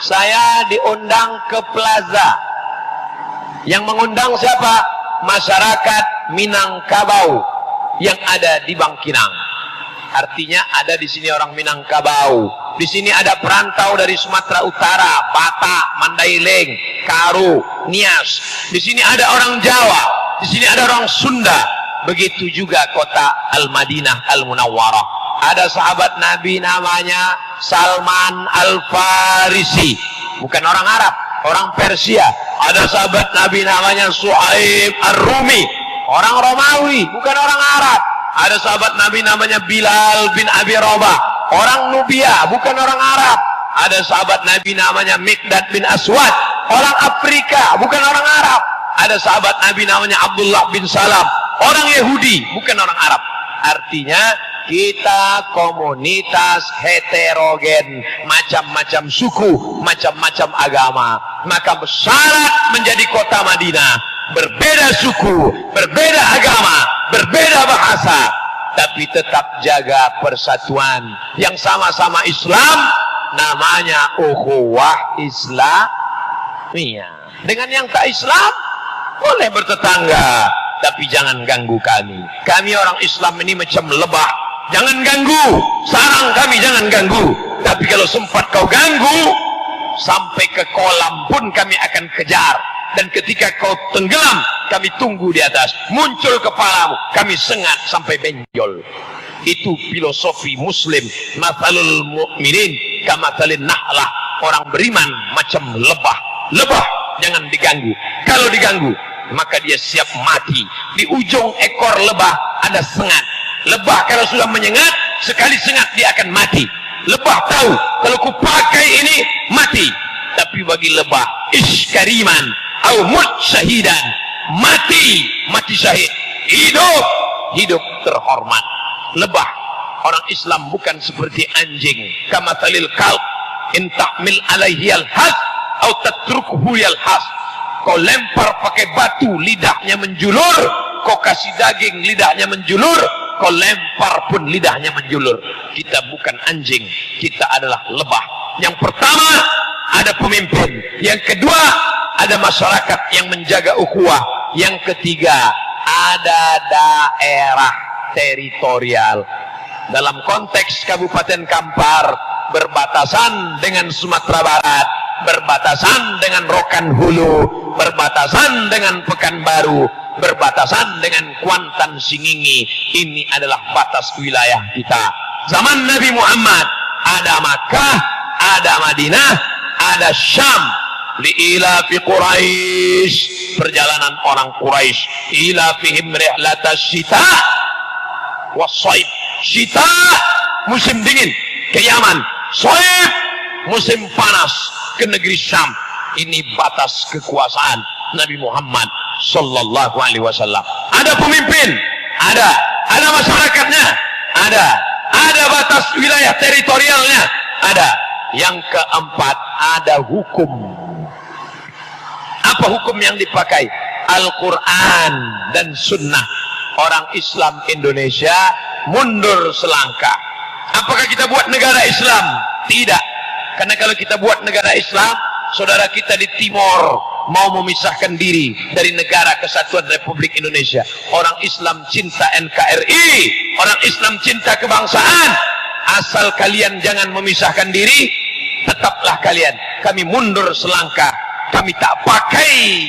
Saya diundang ke plaza. Yang mengundang siapa? Masyarakat Minangkabau yang ada di Bangkinang. Artinya ada di sini orang Minangkabau. Di sini ada perantau dari Sumatera Utara, Batak, Mandailing, Karo, Nias. Di sini ada orang Jawa. Di sini ada orang Sunda. Begitu juga kota Al-Madinah Al-Munawwarah. Ada sahabat Nabi namanya Salman Al-Farisi, bukan orang Arab, orang Persia. Ada sahabat Nabi namanya Suhaib Ar-Rumi, orang Romawi, bukan orang Arab. Ada sahabat Nabi namanya Bilal bin Abi Rabah, orang Nubia, bukan orang Arab. Ada sahabat Nabi namanya Miqdad bin Aswad, orang Afrika, bukan orang Arab. Ada sahabat Nabi namanya Abdullah bin Salam, orang Yahudi, bukan orang Arab. Artinya kita komunitas heterogen, macam-macam suku, macam-macam agama. Maka syarat menjadi kota Madinah, berbeda suku, berbeda agama, berbeda bahasa, tapi tetap jaga persatuan. Yang sama-sama Islam, namanya ukhuwah Islamiyah. Dengan yang tak Islam, boleh bertetangga, tapi jangan ganggu kami. Kami orang Islam ini macam lebah, jangan ganggu. Sarang kami jangan ganggu. Tapi kalau sempat kau ganggu, sampai ke kolam pun kami akan kejar. Dan ketika kau tenggelam, kami tunggu di atas. Muncul kepalamu, kami sengat sampai benjol. Itu filosofi Muslim. Mathalul mu'minin kamathalin nahlah. Orang beriman macam lebah. Lebah jangan diganggu. Kalau diganggu, maka dia siap mati. Di ujung ekor lebah ada sengat. Lebah kalau sudah menyengat, sekali sengat dia akan mati. Lebah tahu kalau ku pakai ini mati. Tapi bagi lebah, iskariman au mut syahidan, mati syahid, hidup terhormat. Lebah orang Islam bukan seperti anjing. Kamathalil kalb in tahmil alaihi alhas au tatrukuhu yalhas. Kau lempar pakai batu, lidahnya menjulur. Kau kasih daging, lidahnya menjulur. Kau lempar pun lidahnya menjulur. Kita bukan anjing, kita adalah lebah. Yang pertama, ada pemimpin. Yang kedua, ada masyarakat yang menjaga ukhuwah. Yang ketiga, ada daerah teritorial. Dalam konteks Kabupaten Kampar, berbatasan dengan Sumatera Barat, berbatasan dengan Rokan Hulu, berbatasan dengan Pekanbaru, berbatasan dengan Kuantan Singingi. Ini adalah batas wilayah kita. Zaman Nabi Muhammad ada Makkah, ada Madinah, ada Syam. Li'ilafi Quraisy, perjalanan orang Quraisy. Ilafihim rihlatas syita was-shaib. Syita musim dingin ke Yaman, shaib musim panas ke negeri Syam. Ini batas kekuasaan Nabi Muhammad sallallahu alaihi wasallam. Ada pemimpin, ada masyarakatnya, ada batas wilayah teritorialnya, ada. Yang keempat, ada hukum. Apa hukum yang dipakai? Al-Quran dan Sunnah. Orang Islam Indonesia mundur selangkah. Apakah kita buat negara Islam? Tidak. Karena kalau kita buat negara Islam, saudara kita di Timor mau memisahkan diri dari Negara Kesatuan Republik Indonesia. Orang Islam cinta NKRI, orang Islam cinta kebangsaan. Asal kalian jangan memisahkan diri, tetaplah kalian. Kami mundur selangkah. Kami tak pakai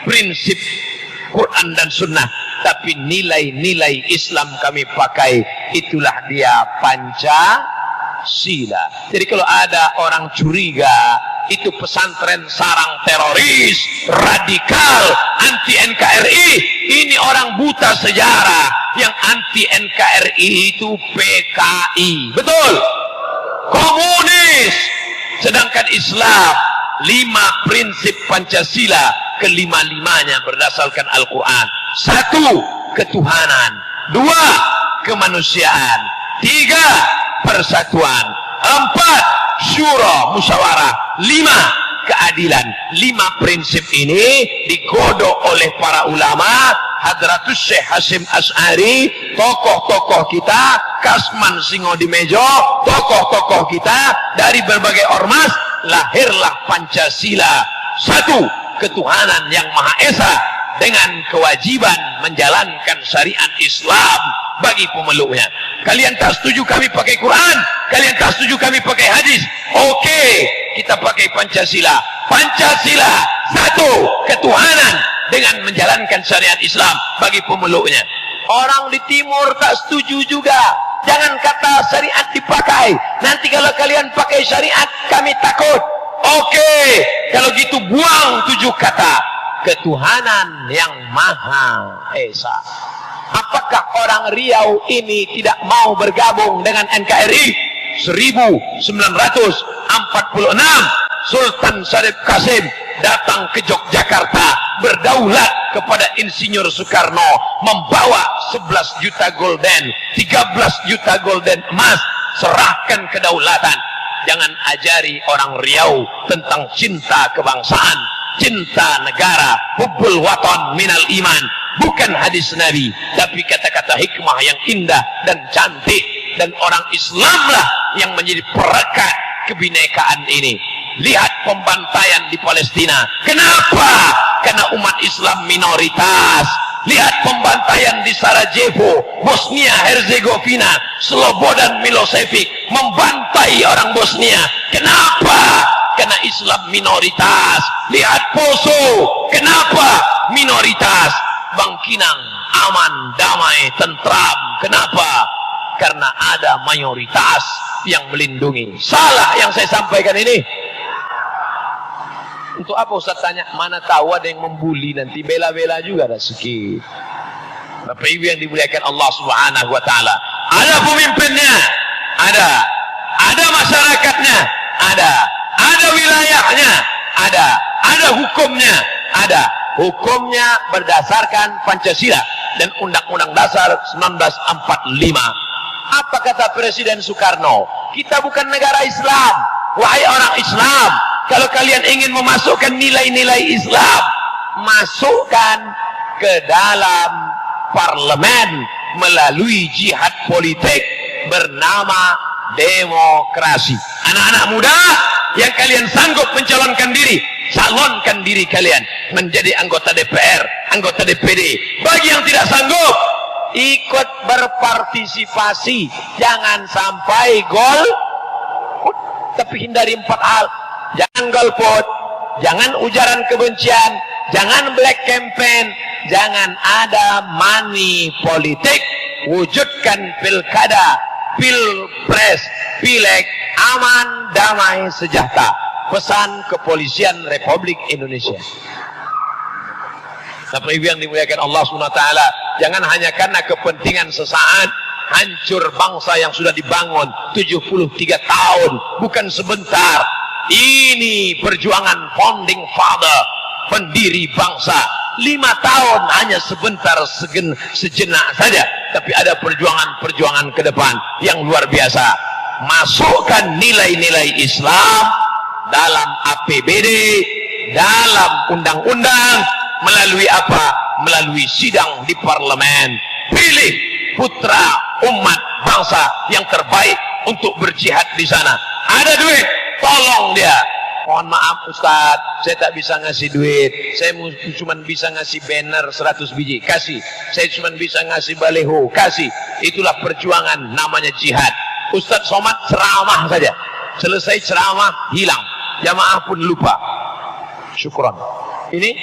prinsip Quran dan Sunnah, tapi nilai-nilai Islam kami pakai. Itulah dia Pancasila. Jadi kalau ada orang curiga itu pesantren sarang teroris, radikal, anti NKRI, ini orang buta sejarah. Yang anti NKRI itu PKI, betul? Komunis. Sedangkan Islam 5 prinsip Pancasila, kelima-limanya berdasarkan Al-Quran. 1. Ketuhanan. 2. Kemanusiaan. 3. Persatuan. 4. Syura, musyawarah. 5. Keadilan. 5 prinsip ini digodok oleh para ulama, Hadratus Syekh Hasyim Asy'ari, tokoh-tokoh kita, Kasman Singodimejo, tokoh-tokoh kita dari berbagai ormas. Lahirlah Pancasila. 1. Ketuhanan yang Maha Esa dengan kewajiban menjalankan syariat Islam bagi pemeluknya. Kalian tak setuju kami pakai Quran, kalian tak setuju kami pakai hadis, oke, kita pakai Pancasila. Pancasila 1. Ketuhanan dengan menjalankan syariat Islam bagi pemeluknya. Orang di timur tak setuju juga. Jangan kata syariat dipakai. Nanti kalau kalian pakai syariat, kami takut. Oke, kalau gitu buang 7 kata. Ketuhanan yang Maha Esa. Apakah orang Riau ini tidak mau bergabung dengan NKRI? 1946 Sultan Syarif Qasim datang ke Yogyakarta berdaulat kepada Insinyur Soekarno, membawa 11 juta golden, 13 juta golden emas, serahkan kedaulatan. Jangan ajari orang Riau tentang cinta kebangsaan, cinta negara, hubbul watan minal iman. Bukan hadis Nabi, tapi kata-kata hikmah yang indah dan cantik. Dan orang Islamlah yang menjadi perekat kebinekaan ini. Lihat pembantaian di Palestina. Kenapa? Karena umat Islam minoritas. Lihat pembantaian di Sarajevo, Bosnia Herzegovina, Slobodan Milosevic membantai orang Bosnia. Kenapa? Karena Islam minoritas. Lihat Poso. Kenapa? Minoritas. Bangkinang aman, damai, tentram. Kenapa? Karena ada mayoritas yang melindungi. Salah yang saya sampaikan ini. Untuk apa Ustaz tanya? Mana tahu ada yang membuli nanti, bela-bela juga ada sikit. Bapak Ibu yang dimuliakan Allah Subhanahu wa taala. Ada pemimpinnya, ada masyarakatnya, ada wilayahnya, ada hukumnya, ada. Hukumnya berdasarkan Pancasila dan Undang-Undang Dasar 1945. Apa kata Presiden Soekarno? Kita bukan negara Islam. Wahai orang Islam, kalau kalian ingin memasukkan nilai-nilai Islam, masukkan ke dalam parlemen melalui jihad politik bernama demokrasi. Anak-anak muda yang kalian sanggup mencalonkan diri, calonkan diri kalian menjadi anggota DPR, anggota DPD. Bagi yang tidak sanggup, ikut berpartisipasi. Jangan sampai golput, tapi hindari 4 hal. Jangan golput, jangan ujaran kebencian, jangan black campaign, jangan ada money politik. Wujudkan pilkada, pilpres, pileg aman, damai, sejahtera. Pesan Kepolisian Republik Indonesia. Bapak Ibu yang dimuliakan Allah SWT, jangan hanya karena kepentingan sesaat hancur bangsa yang sudah dibangun 73 tahun, bukan sebentar. Ini perjuangan founding father, pendiri bangsa. 5 tahun hanya sebentar, sejenak saja, tapi ada perjuangan-perjuangan ke depan yang luar biasa. Masukkan nilai-nilai Islam dalam APBD, dalam undang-undang, melalui apa? Melalui sidang di parlemen. Pilih putra umat bangsa yang terbaik untuk berjihad di sana. Ada duit, tolong dia. Mohon maaf Ustaz, saya tak bisa ngasih duit. Saya cuma bisa ngasih banner 100 biji, kasih. Saya cuma bisa ngasih baleho, kasih. Itulah perjuangan, namanya jihad. Ustaz Somad ceramah saja, selesai ceramah hilang, jamaah pun lupa. Syukron. Ini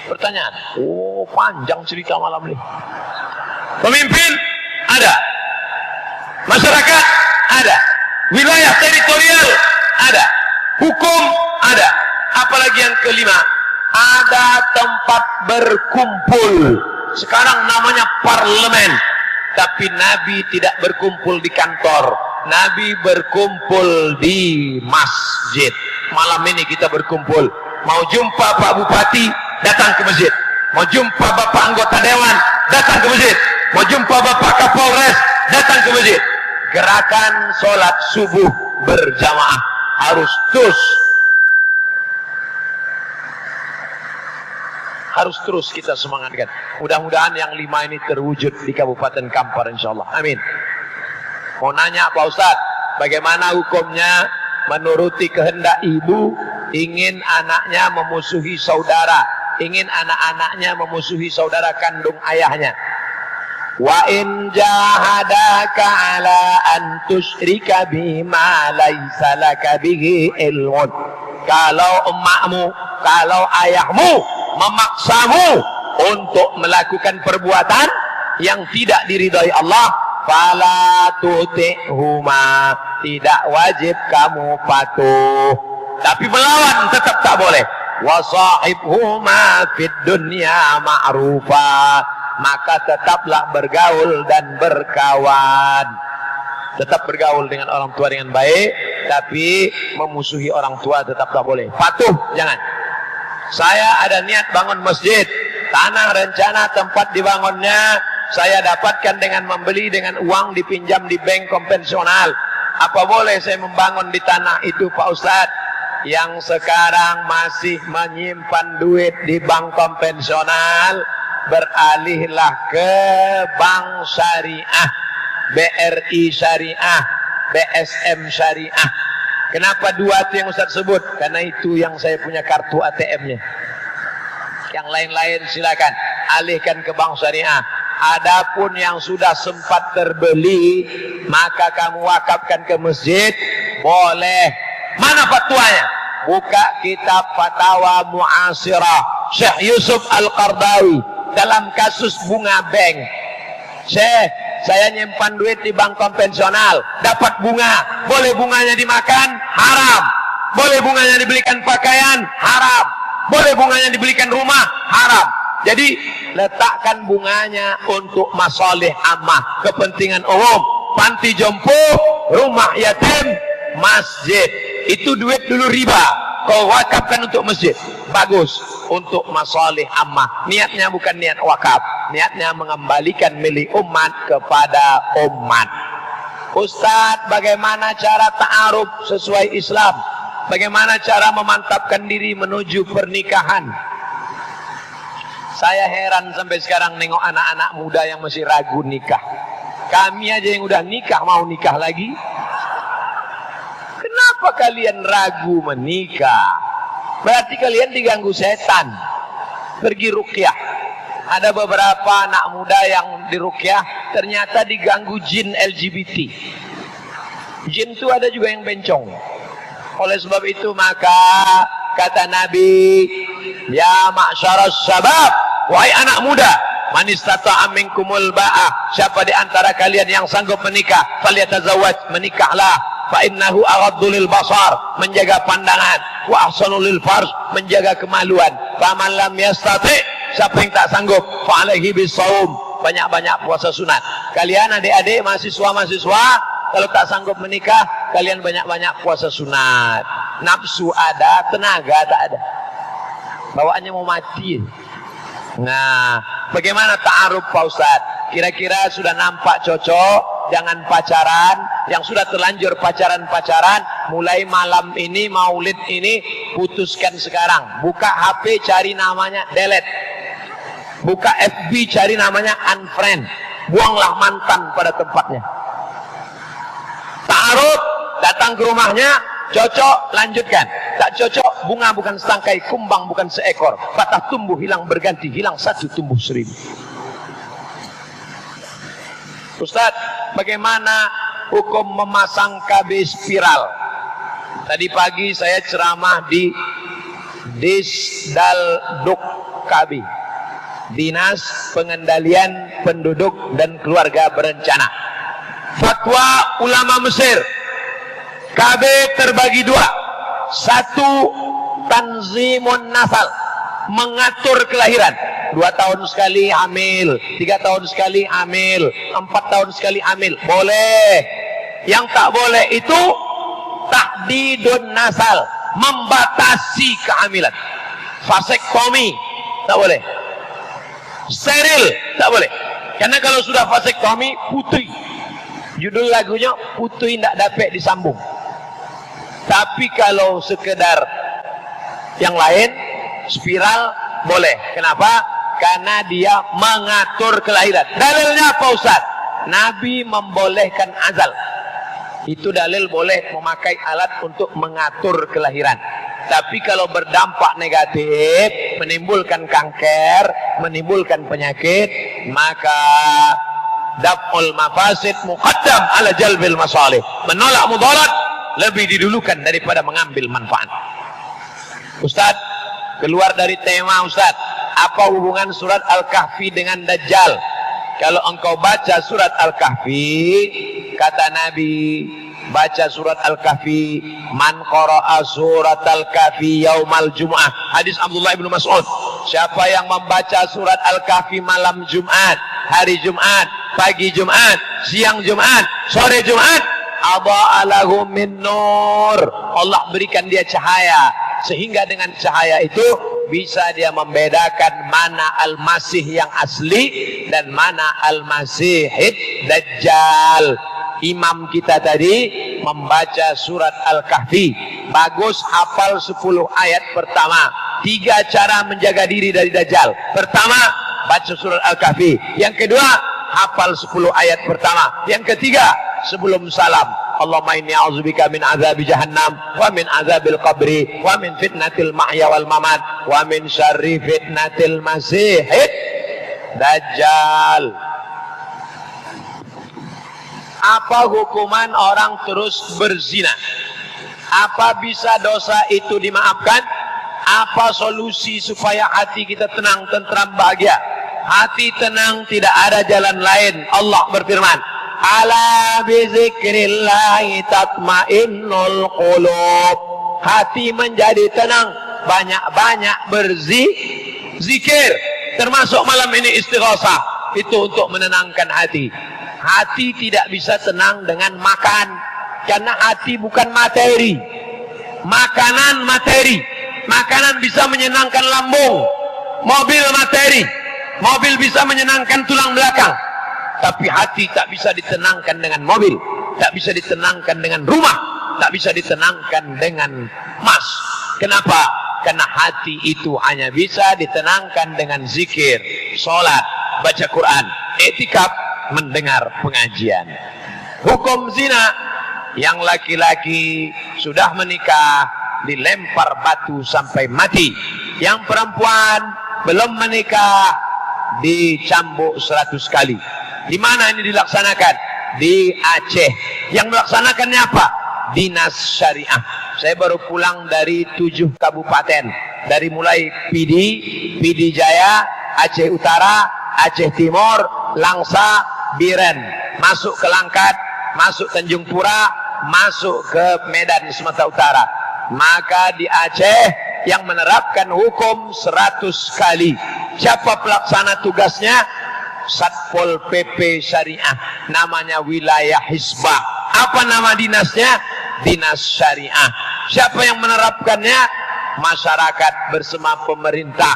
pertanyaan. Oh, panjang cerita malam ini. Pemimpin ada, masyarakat ada, wilayah teritorial ada, hukum ada. Apalagi yang kelima, ada tempat berkumpul. Sekarang namanya parlemen. Tapi Nabi tidak berkumpul di kantor. Nabi berkumpul di masjid. Malam ini kita berkumpul. Mau jumpa Pak Bupati, datang ke masjid. Mau jumpa Bapak anggota Dewan, datang ke masjid. Mau jumpa Bapak Kapolres, datang ke masjid. Gerakan sholat subuh berjamaah harus terus kita semangatkan. Mudah-mudahan yang 5 ini terwujud di Kabupaten Kampar insyaallah. Amin. Mau nanya Pak Ustaz, bagaimana hukumnya menuruti kehendak ibu ingin anaknya memusuhi saudara, ingin anak-anaknya memusuhi saudara kandung ayahnya? Wa in jahadaka ala an tusyrika bima laisa laka bihi ilmun. Kalau emakmu, kalau ayahmu memaksamu untuk melakukan perbuatan yang tidak diridhai Allah, fala tuti'huma, tidak wajib kamu patuh, tapi melawan tetap tak boleh. Wasahibhuma fid dunya ma'rufa, maka tetaplah bergaul dan berkawan. Tetap bergaul dengan orang tua dengan baik, tapi memusuhi orang tua tetap tak boleh. Patuh jangan. Saya ada niat bangun masjid. Tanah rencana tempat dibangunnya saya dapatkan dengan membeli dengan uang dipinjam di bank konvensional. Apa boleh saya membangun di tanah itu Pak Ustadz? Yang sekarang masih menyimpan duit di bank konvensional, beralihlah ke bank syariah, BRI syariah, BSM syariah. Kenapa dua itu yang Ustaz sebut? Karena itu yang saya punya kartu ATM-nya. Yang lain-lain silakan alihkan ke bank syariah. Adapun yang sudah sempat terbeli, maka kamu wakafkan ke masjid, boleh. Mana fatwanya? Buka kitab Fatawa Mu'asirah Syekh Yusuf Al-Qardawi dalam kasus bunga bank. Syekh, saya nyimpan duit di bank konvensional, dapat bunga. Boleh bunganya dimakan? Haram. Boleh bunganya dibelikan pakaian? Haram. Boleh bunganya dibelikan rumah? Haram. Jadi letakkan bunganya untuk masalih ammah, kepentingan umum, panti jompo, rumah yatim, masjid. Itu duit dulu riba, kau wakafkan untuk masjid, bagus, untuk masalih ammah. Niatnya bukan niat wakaf, niatnya mengembalikan milik umat kepada umat. Ustadz, bagaimana cara ta'aruf sesuai Islam? Bagaimana cara memantapkan diri menuju pernikahan? Saya heran sampai sekarang nengok anak-anak muda yang masih ragu nikah. Kami aja yang udah nikah mau nikah lagi. Kenapa kalian ragu menikah? Berarti kalian diganggu setan. Pergi ruqyah. Ada beberapa anak muda yang di ruqyah ternyata diganggu jin LGBT. Jin itu ada juga yang bencong. Oleh sebab itu maka kata Nabi, ya ma'syaras syabab, wahai anak muda, man istata'a minkumul ba'ah, siapa di antara kalian yang sanggup menikah, falyatazawwaj, menikahlah. Fa innahu aghaddu lil basar, menjaga pandangan, wa ahsanu lil farj, menjaga kemaluan. Faman lam yastati, siapa yang tak sanggup, fa alaihi bisawm, banyak-banyak puasa sunat. Kalian adik-adik mahasiswa-mahasiswa, kalau tak sanggup menikah, kalian banyak-banyak puasa sunat. Nafsu ada, tenaga tak ada. Bawaannya mau mati. Nah, bagaimana ta'aruf Pak Ustadz? Kira-kira sudah nampak cocok, jangan pacaran. Yang sudah terlanjur pacaran-pacaran, mulai malam ini, maulid ini, putuskan sekarang. Buka HP, cari namanya, delete. Buka FB, cari namanya, unfriend. Buanglah mantan pada tempatnya. Ta'aruf, datang ke rumahnya, cocok, lanjutkan. Tak cocok, bunga bukan setangkai, kumbang bukan seekor. Patah tumbuh, hilang berganti, hilang satu, tumbuh 1000. Ustaz, bagaimana hukum memasang KB spiral? Tadi pagi saya ceramah di Disdalduk KB, Dinas Pengendalian Penduduk dan Keluarga Berencana. Fatwa ulama Mesir, KB terbagi dua. Satu, tanzimun nasal, mengatur kelahiran. 2 tahun sekali hamil, 3 tahun sekali hamil, 4 tahun sekali hamil, boleh. Yang tak boleh itu tahdidun nasal, membatasi kehamilan. Vasektomi tak boleh. Steril tak boleh. Karena kalau sudah vasektomi, putri. Judul lagunya putri tidak dapat disambung. Tapi kalau sekedar yang lain, spiral boleh. Kenapa? Karena dia mengatur kelahiran. Dalilnya apa Ustaz? Nabi membolehkan azal. Itu dalil boleh memakai alat untuk mengatur kelahiran. Tapi kalau berdampak negatif, menimbulkan kanker, menimbulkan penyakit, maka daf'ul mafasid muqaddam ala jalbil masalih. Menolak mudarat lebih didulukan daripada mengambil manfaat. Ustaz, keluar dari tema Ustaz, apa hubungan surat Al-Kahfi dengan Dajjal? Kalau engkau baca surat Al-Kahfi, kata Nabi, baca surat Al-Kahfi, man qara'a surat Al-Kahfi yaumal Jum'ah. Hadis Abdullah bin Mas'ud. Siapa yang membaca surat Al-Kahfi malam Jumat, hari Jumat, pagi Jumat, siang Jumat, sore Jumat, adha'alahu min nur, Allah berikan dia cahaya, sehingga dengan cahaya itu bisa dia membedakan mana Al-Masih yang asli dan mana Al-Masihid Dajjal. Imam kita tadi membaca surat Al-Kahfi, bagus hafal 10 ayat pertama. 3 cara menjaga diri dari Dajjal. Pertama, baca surat Al-Kahfi. Yang kedua, hafal 10 ayat pertama. Yang ketiga, sebelum salam, Allahumma inni a'udzubika min azabi jahannam wa min azabil qabri wa min fitnatil mahya wal mamat wa min syarri fitnatil masihid Dajjal. Apa hukuman orang terus berzina? Apa bisa dosa itu dimaafkan? Apa solusi supaya hati kita tenang, tentram, bahagia? Hati tenang, tidak ada jalan lain. Allah berfirman, ala bizikrillahi tatmainnul qulub. Hati menjadi tenang, banyak-banyak berzikir. Termasuk malam ini istighosah. Itu untuk menenangkan hati. Hati tidak bisa tenang dengan makan, karena hati bukan materi. Makanan materi. Makanan bisa menyenangkan lambung. Mobil materi. Mobil bisa menyenangkan tulang belakang. Tapi hati tak bisa ditenangkan dengan mobil, tak bisa ditenangkan dengan rumah, tak bisa ditenangkan dengan emas. Kenapa? Karena hati itu hanya bisa ditenangkan dengan zikir, sholat, baca Quran, i'tikaf, mendengar pengajian. Hukum zina, yang laki-laki sudah menikah dilempar batu sampai mati. Yang perempuan belum menikah dicambuk 100 kali. Di mana ini dilaksanakan? Di Aceh. Yang melaksanakannya apa? Dinas Syariah. Saya baru pulang dari 7 kabupaten. Dari mulai Pidi Jaya, Aceh Utara, Aceh Timur, Langsa, Biren, masuk ke Langkat, masuk Tanjung Pura, masuk ke Medan Sumatera Utara. Maka di Aceh yang menerapkan hukum 100 kali. Siapa pelaksana tugasnya? Satpol PP Syariah, namanya wilayah Hizbah. Apa nama dinasnya? Dinas Syariah. Siapa yang menerapkannya? Masyarakat bersama pemerintah.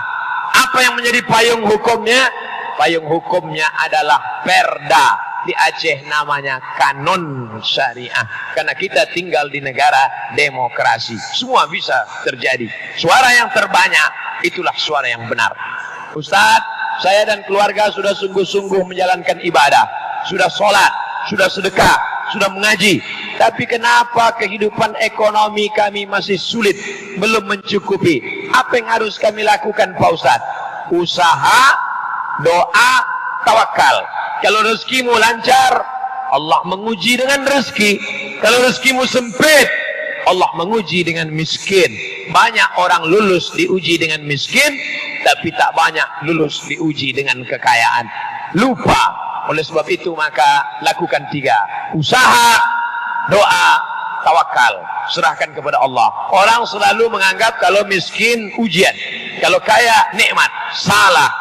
Apa yang menjadi payung hukumnya? Payung hukumnya adalah Perda. Di Aceh namanya Kanon Syariah. Karena kita tinggal di negara demokrasi, semua bisa terjadi. Suara yang terbanyak itulah suara yang benar. Ustadz, saya dan keluarga sudah sungguh-sungguh menjalankan ibadah, sudah sholat, sudah sedekah, sudah mengaji. Tapi kenapa kehidupan ekonomi kami masih sulit, belum mencukupi? Apa yang harus kami lakukan, Pak Ustadz? Usaha, doa, tawakal. Kalau rezekimu lancar, Allah menguji dengan rezeki. Kalau rezekimu sempit, Allah menguji dengan miskin. Banyak orang lulus diuji dengan miskin, tapi tak banyak lulus diuji dengan kekayaan. Lupa. Oleh sebab itu maka lakukan 3. Usaha, doa, tawakal. Serahkan kepada Allah. Orang selalu menganggap kalau miskin ujian, kalau kaya nikmat. Salah.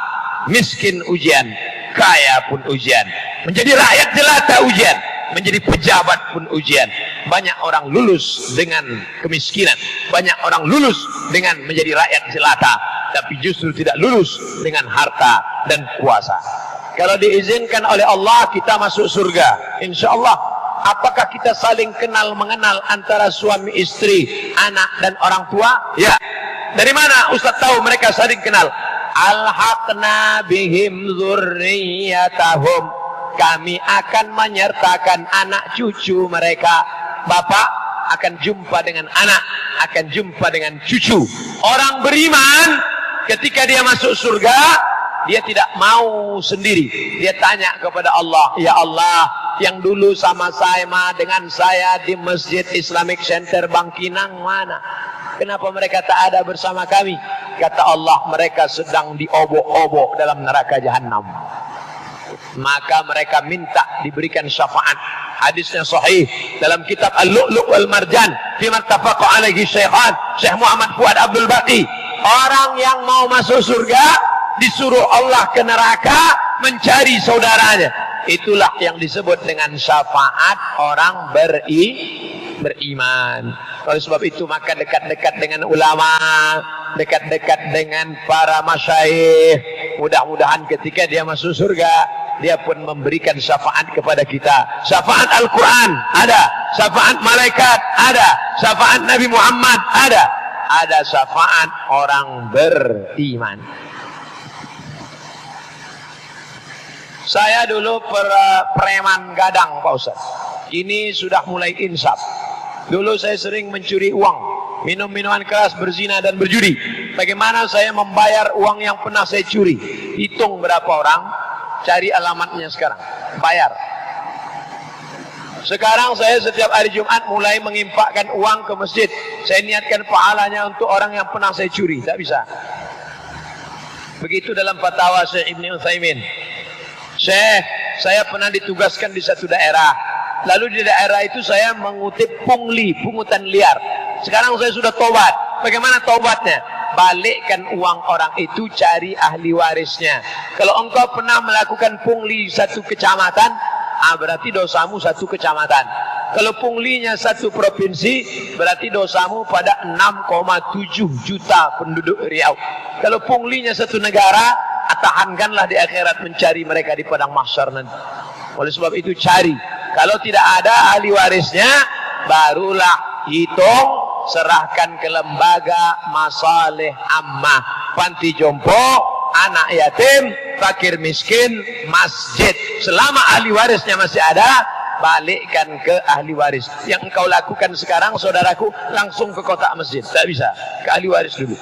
Miskin ujian, kaya pun ujian. Menjadi rakyat jelata ujian, menjadi pejabat pun ujian. Banyak orang lulus dengan kemiskinan, banyak orang lulus dengan menjadi rakyat jelata, tapi justru tidak lulus dengan harta dan kuasa. Kalau diizinkan oleh Allah, kita masuk surga, insya Allah. Apakah kita saling kenal mengenal antara suami istri, anak dan orang tua? Ya. Dari mana Ustaz tahu mereka saling kenal? Alhaqna bihim dzurriyyatahum. Kami akan menyertakan anak cucu mereka. Bapak akan jumpa dengan anak, akan jumpa dengan cucu. Orang beriman ketika dia masuk surga, dia tidak mau sendiri. Dia tanya kepada Allah, ya Allah, yang dulu sama-sama dengan saya di Masjid Islamic Center Bangkinang mana? Kenapa mereka tak ada bersama kami? Kata Allah, mereka sedang diobok-obok dalam neraka jahanam. Maka mereka minta diberikan syafaat. Hadisnya sahih dalam kitab Al-Lu'lu' wal Marjan fi mattafaqa alaihi Syekhan Syekh Muhammad Fuad Abdul Baqi. Orang yang mau masuk surga disuruh Allah ke neraka mencari saudaranya. Itulah yang disebut dengan syafaat orang beriman. Oleh sebab itu maka dekat-dekat dengan ulama, dekat-dekat dengan para masyayikh. Mudah-mudahan ketika dia masuk surga, dia pun memberikan syafaat kepada kita. Syafaat Al-Quran ada, syafaat malaikat ada, syafaat Nabi Muhammad ada syafaat orang beriman. Saya dulu preman gadang, Pak Ustaz. Kini sudah mulai insaf. Dulu saya sering mencuri uang, minum minuman keras, berzina dan berjudi. Bagaimana saya membayar uang yang pernah saya curi? Hitung berapa orang, cari alamatnya sekarang, bayar. Sekarang saya setiap hari Jumat mulai mengimpakkan uang ke masjid. Saya niatkan pahalanya untuk orang yang pernah saya curi. Tak bisa. Begitu dalam fatwa Syekh Ibn Utsaimin. Syekh, saya pernah ditugaskan di satu daerah. Lalu di daerah itu saya mengutip pungli, pungutan liar. Sekarang saya sudah tobat. Bagaimana tobatnya? Balikkan uang orang itu, cari ahli warisnya. Kalau engkau pernah melakukan pungli satu kecamatan, berarti dosamu satu kecamatan. Kalau punglinya satu provinsi, berarti dosamu pada 6,7 juta penduduk Riau. Kalau punglinya satu negara, tahankanlah di akhirat mencari mereka di padang mahsyar nanti. Oleh sebab itu cari. Kalau tidak ada ahli warisnya, barulah hitung, serahkan ke lembaga masalih ammah, panti jompo, anak yatim, fakir miskin, masjid. Selama ahli warisnya masih ada, balikkan ke ahli waris. Yang engkau lakukan sekarang, saudaraku, langsung ke kotak masjid. Tak bisa, ke ahli waris dulu.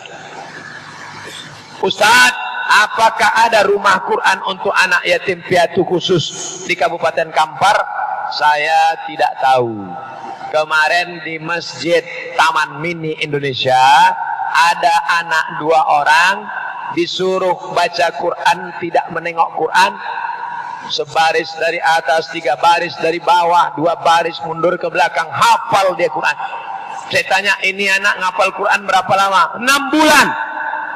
Ustaz, apakah ada rumah Quran untuk anak yatim piatu khusus di Kabupaten Kampar? Saya tidak tahu. Kemarin di Masjid Taman Mini Indonesia ada anak 2 orang disuruh baca Quran, tidak menengok Quran. Sebaris dari atas, 3 baris dari bawah, 2 baris mundur ke belakang, hafal dia Quran. Saya tanya, ini anak ngapal Quran berapa lama? 6 bulan.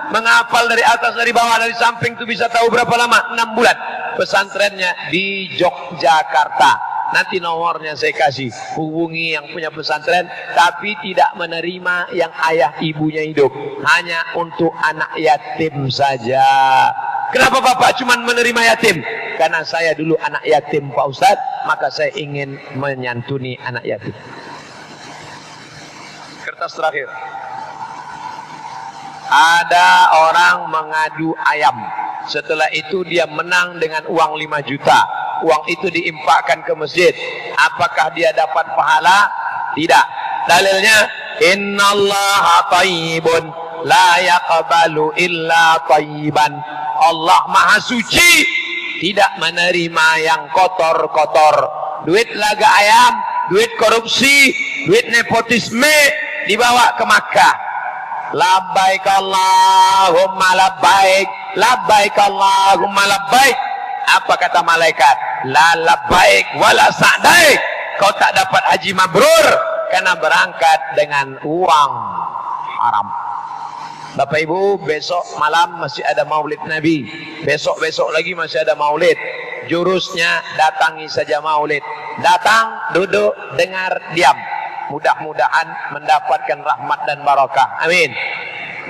Menghafal dari atas, dari bawah, dari samping itu bisa tahu berapa lama? 6 bulan. Pesantrennya di Yogyakarta. Nanti nomornya saya kasih. Hubungi yang punya pesantren, tapi tidak menerima yang ayah ibunya hidup. Hanya untuk anak yatim saja. Kenapa Bapak cuma menerima yatim? Karena saya dulu anak yatim, Pak Ustadz. Maka saya ingin menyantuni anak yatim. Kertas terakhir. Ada orang mengadu ayam. Setelah itu dia menang dengan uang 5 juta. Uang itu diimpakkan ke masjid. Apakah dia dapat pahala? Tidak. Dalilnya, innallaha thayyibun la yaqbalu illa thayyiban. Allah Maha Suci, tidak menerima yang kotor-kotor. Duit laga ayam, duit korupsi, duit nepotisme dibawa ke Makkah. Labbaik Allahumma labbaik, labbaik Allahumma labbaik. Apa kata malaikat? La labbaik wala sa'daik. Kau tak dapat haji mabrur karena berangkat dengan uang haram. Bapak Ibu, besok malam masih ada maulid Nabi. Besok-besok lagi masih ada maulid. Jurusnya datangi saja maulid. Datang, duduk, dengar, diam. Mudah-mudahan mendapatkan rahmat dan barakah. Amin.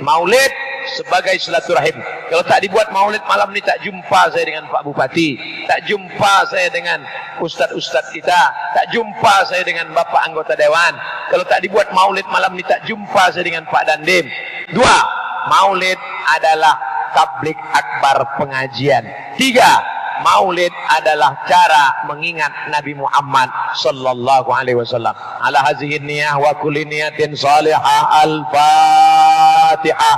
Maulid sebagai silaturahim. Kalau tak dibuat maulid malam ni, tak jumpa saya dengan Pak Bupati, tak jumpa saya dengan ustaz-ustaz kita, tak jumpa saya dengan Bapak anggota dewan. Kalau tak dibuat maulid malam ni, tak jumpa saya dengan Pak Dandim. 2. Maulid adalah tablik akbar, pengajian. 3. Maulid adalah cara mengingat Nabi Muhammad sallallahu alaihi wasallam. Ala hazihi niyah wa kulli niyatin salihah. Al-Fatihah.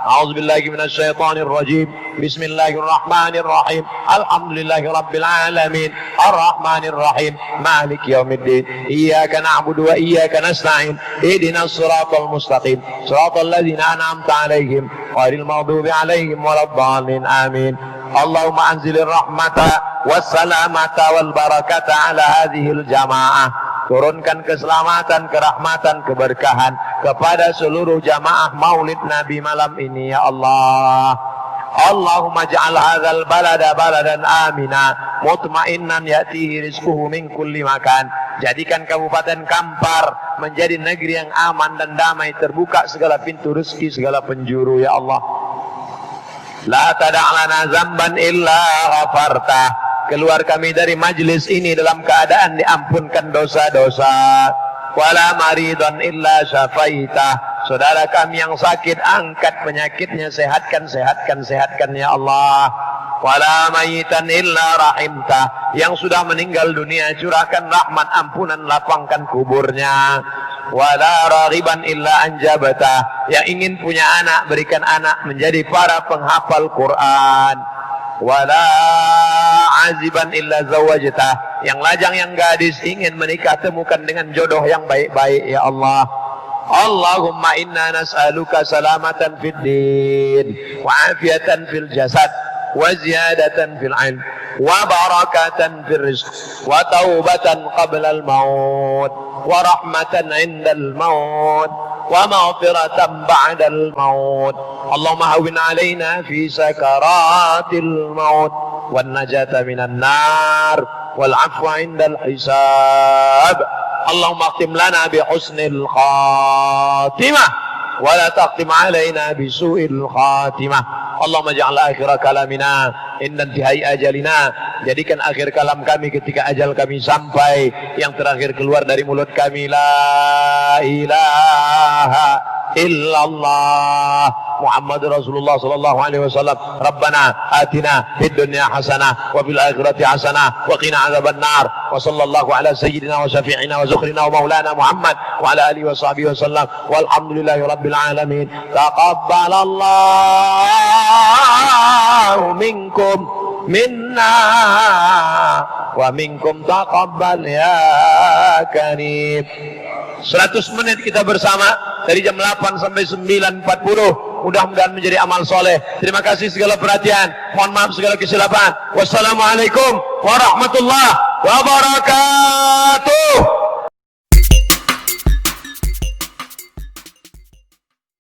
A'udzu billahi minasy syaithanir rajim. Bismillahirrahmanirrahim. Alhamdulillahi rabbil alamin. Arrahmanir rahim. Maliki yaumiddin. Iyyaka na'budu wa iyyaka nasta'in. Ihdinas siratal mustaqim. Siratal ladzina an'amta 'alaihim ghairil maghdubi 'alaihim waladdallin. Amin. Allahumma anzilir rahmata wassalamata wal barakata ala hadhil jamaah. Turunkan keselamatan, kerahmatan, keberkahan kepada seluruh jamaah maulid Nabi malam ini ya Allah. Allahumma ja'al hadzal balada baladan amina mutmainnan ya'tihi rizquhu min kulli makan. Jadikan Kabupaten Kampar menjadi negeri yang aman dan damai, terbuka segala pintu rezeki, segala penjuru ya Allah. La tada'lana zamban illa ghafarta. Keluar kami dari majlis ini dalam keadaan diampunkan dosa-dosa. Wala maridan illa syafaita. Saudara kami yang sakit, angkat penyakitnya, sehatkan ya Allah. Wala mayitan illa rahimta. Yang sudah meninggal dunia, curahkan rahmat, ampunan, lapangkan kuburnya. Wala raghiban illa anjabata. Yang ingin punya anak, berikan anak menjadi para penghafal Quran. Wala aziban illa zawajta. Yang lajang, yang gadis ingin menikah, temukan dengan jodoh yang baik-baik ya Allah. Allahumma inna nas'aluka salamatan fid din wa afiatan fil jasad wa ziyadatan fil ilm wa barakatan fil rizq wa taubatan qabla al maut wa rahmatan 'inda al maut wa maghfiratan ba'da al maut. Allahumma hawwin 'alaina fi sakaratil maut wan najata minan nar wal 'afwa 'inda al hisab. Allahumma akhtim lana bi husnil khatimah wa la taqtim 'alaina bi su'il khatimah. Allahumma ja'al akhir kalamina inda intihai ajalina. Jadikan akhir kalam kami ketika ajal kami sampai, yang terakhir keluar dari mulut kami la ilaha illallah Muhammad Rasulullah sallallahu alaihi wasallam. Rabbana atina fid dunya hasanah wa fil akhirati hasanah wa qina adzabannar. Wa sallallahu ala sayyidina wa syafi'ina wa zukhrina wa maulana Muhammad wa ala alihi wa sahbihi wasallam. Walhamdulillahi rabbil alamin. Taqabbalallahu minkum minna wa minkum taqabbal ya karim. 100 menit kita bersama dari jam 8 sampai 9.40. Mudah-mudahan menjadi amal soleh. Terima kasih segala perhatian. Mohon maaf segala kesilapan. Wassalamualaikum warahmatullahi wabarakatuh.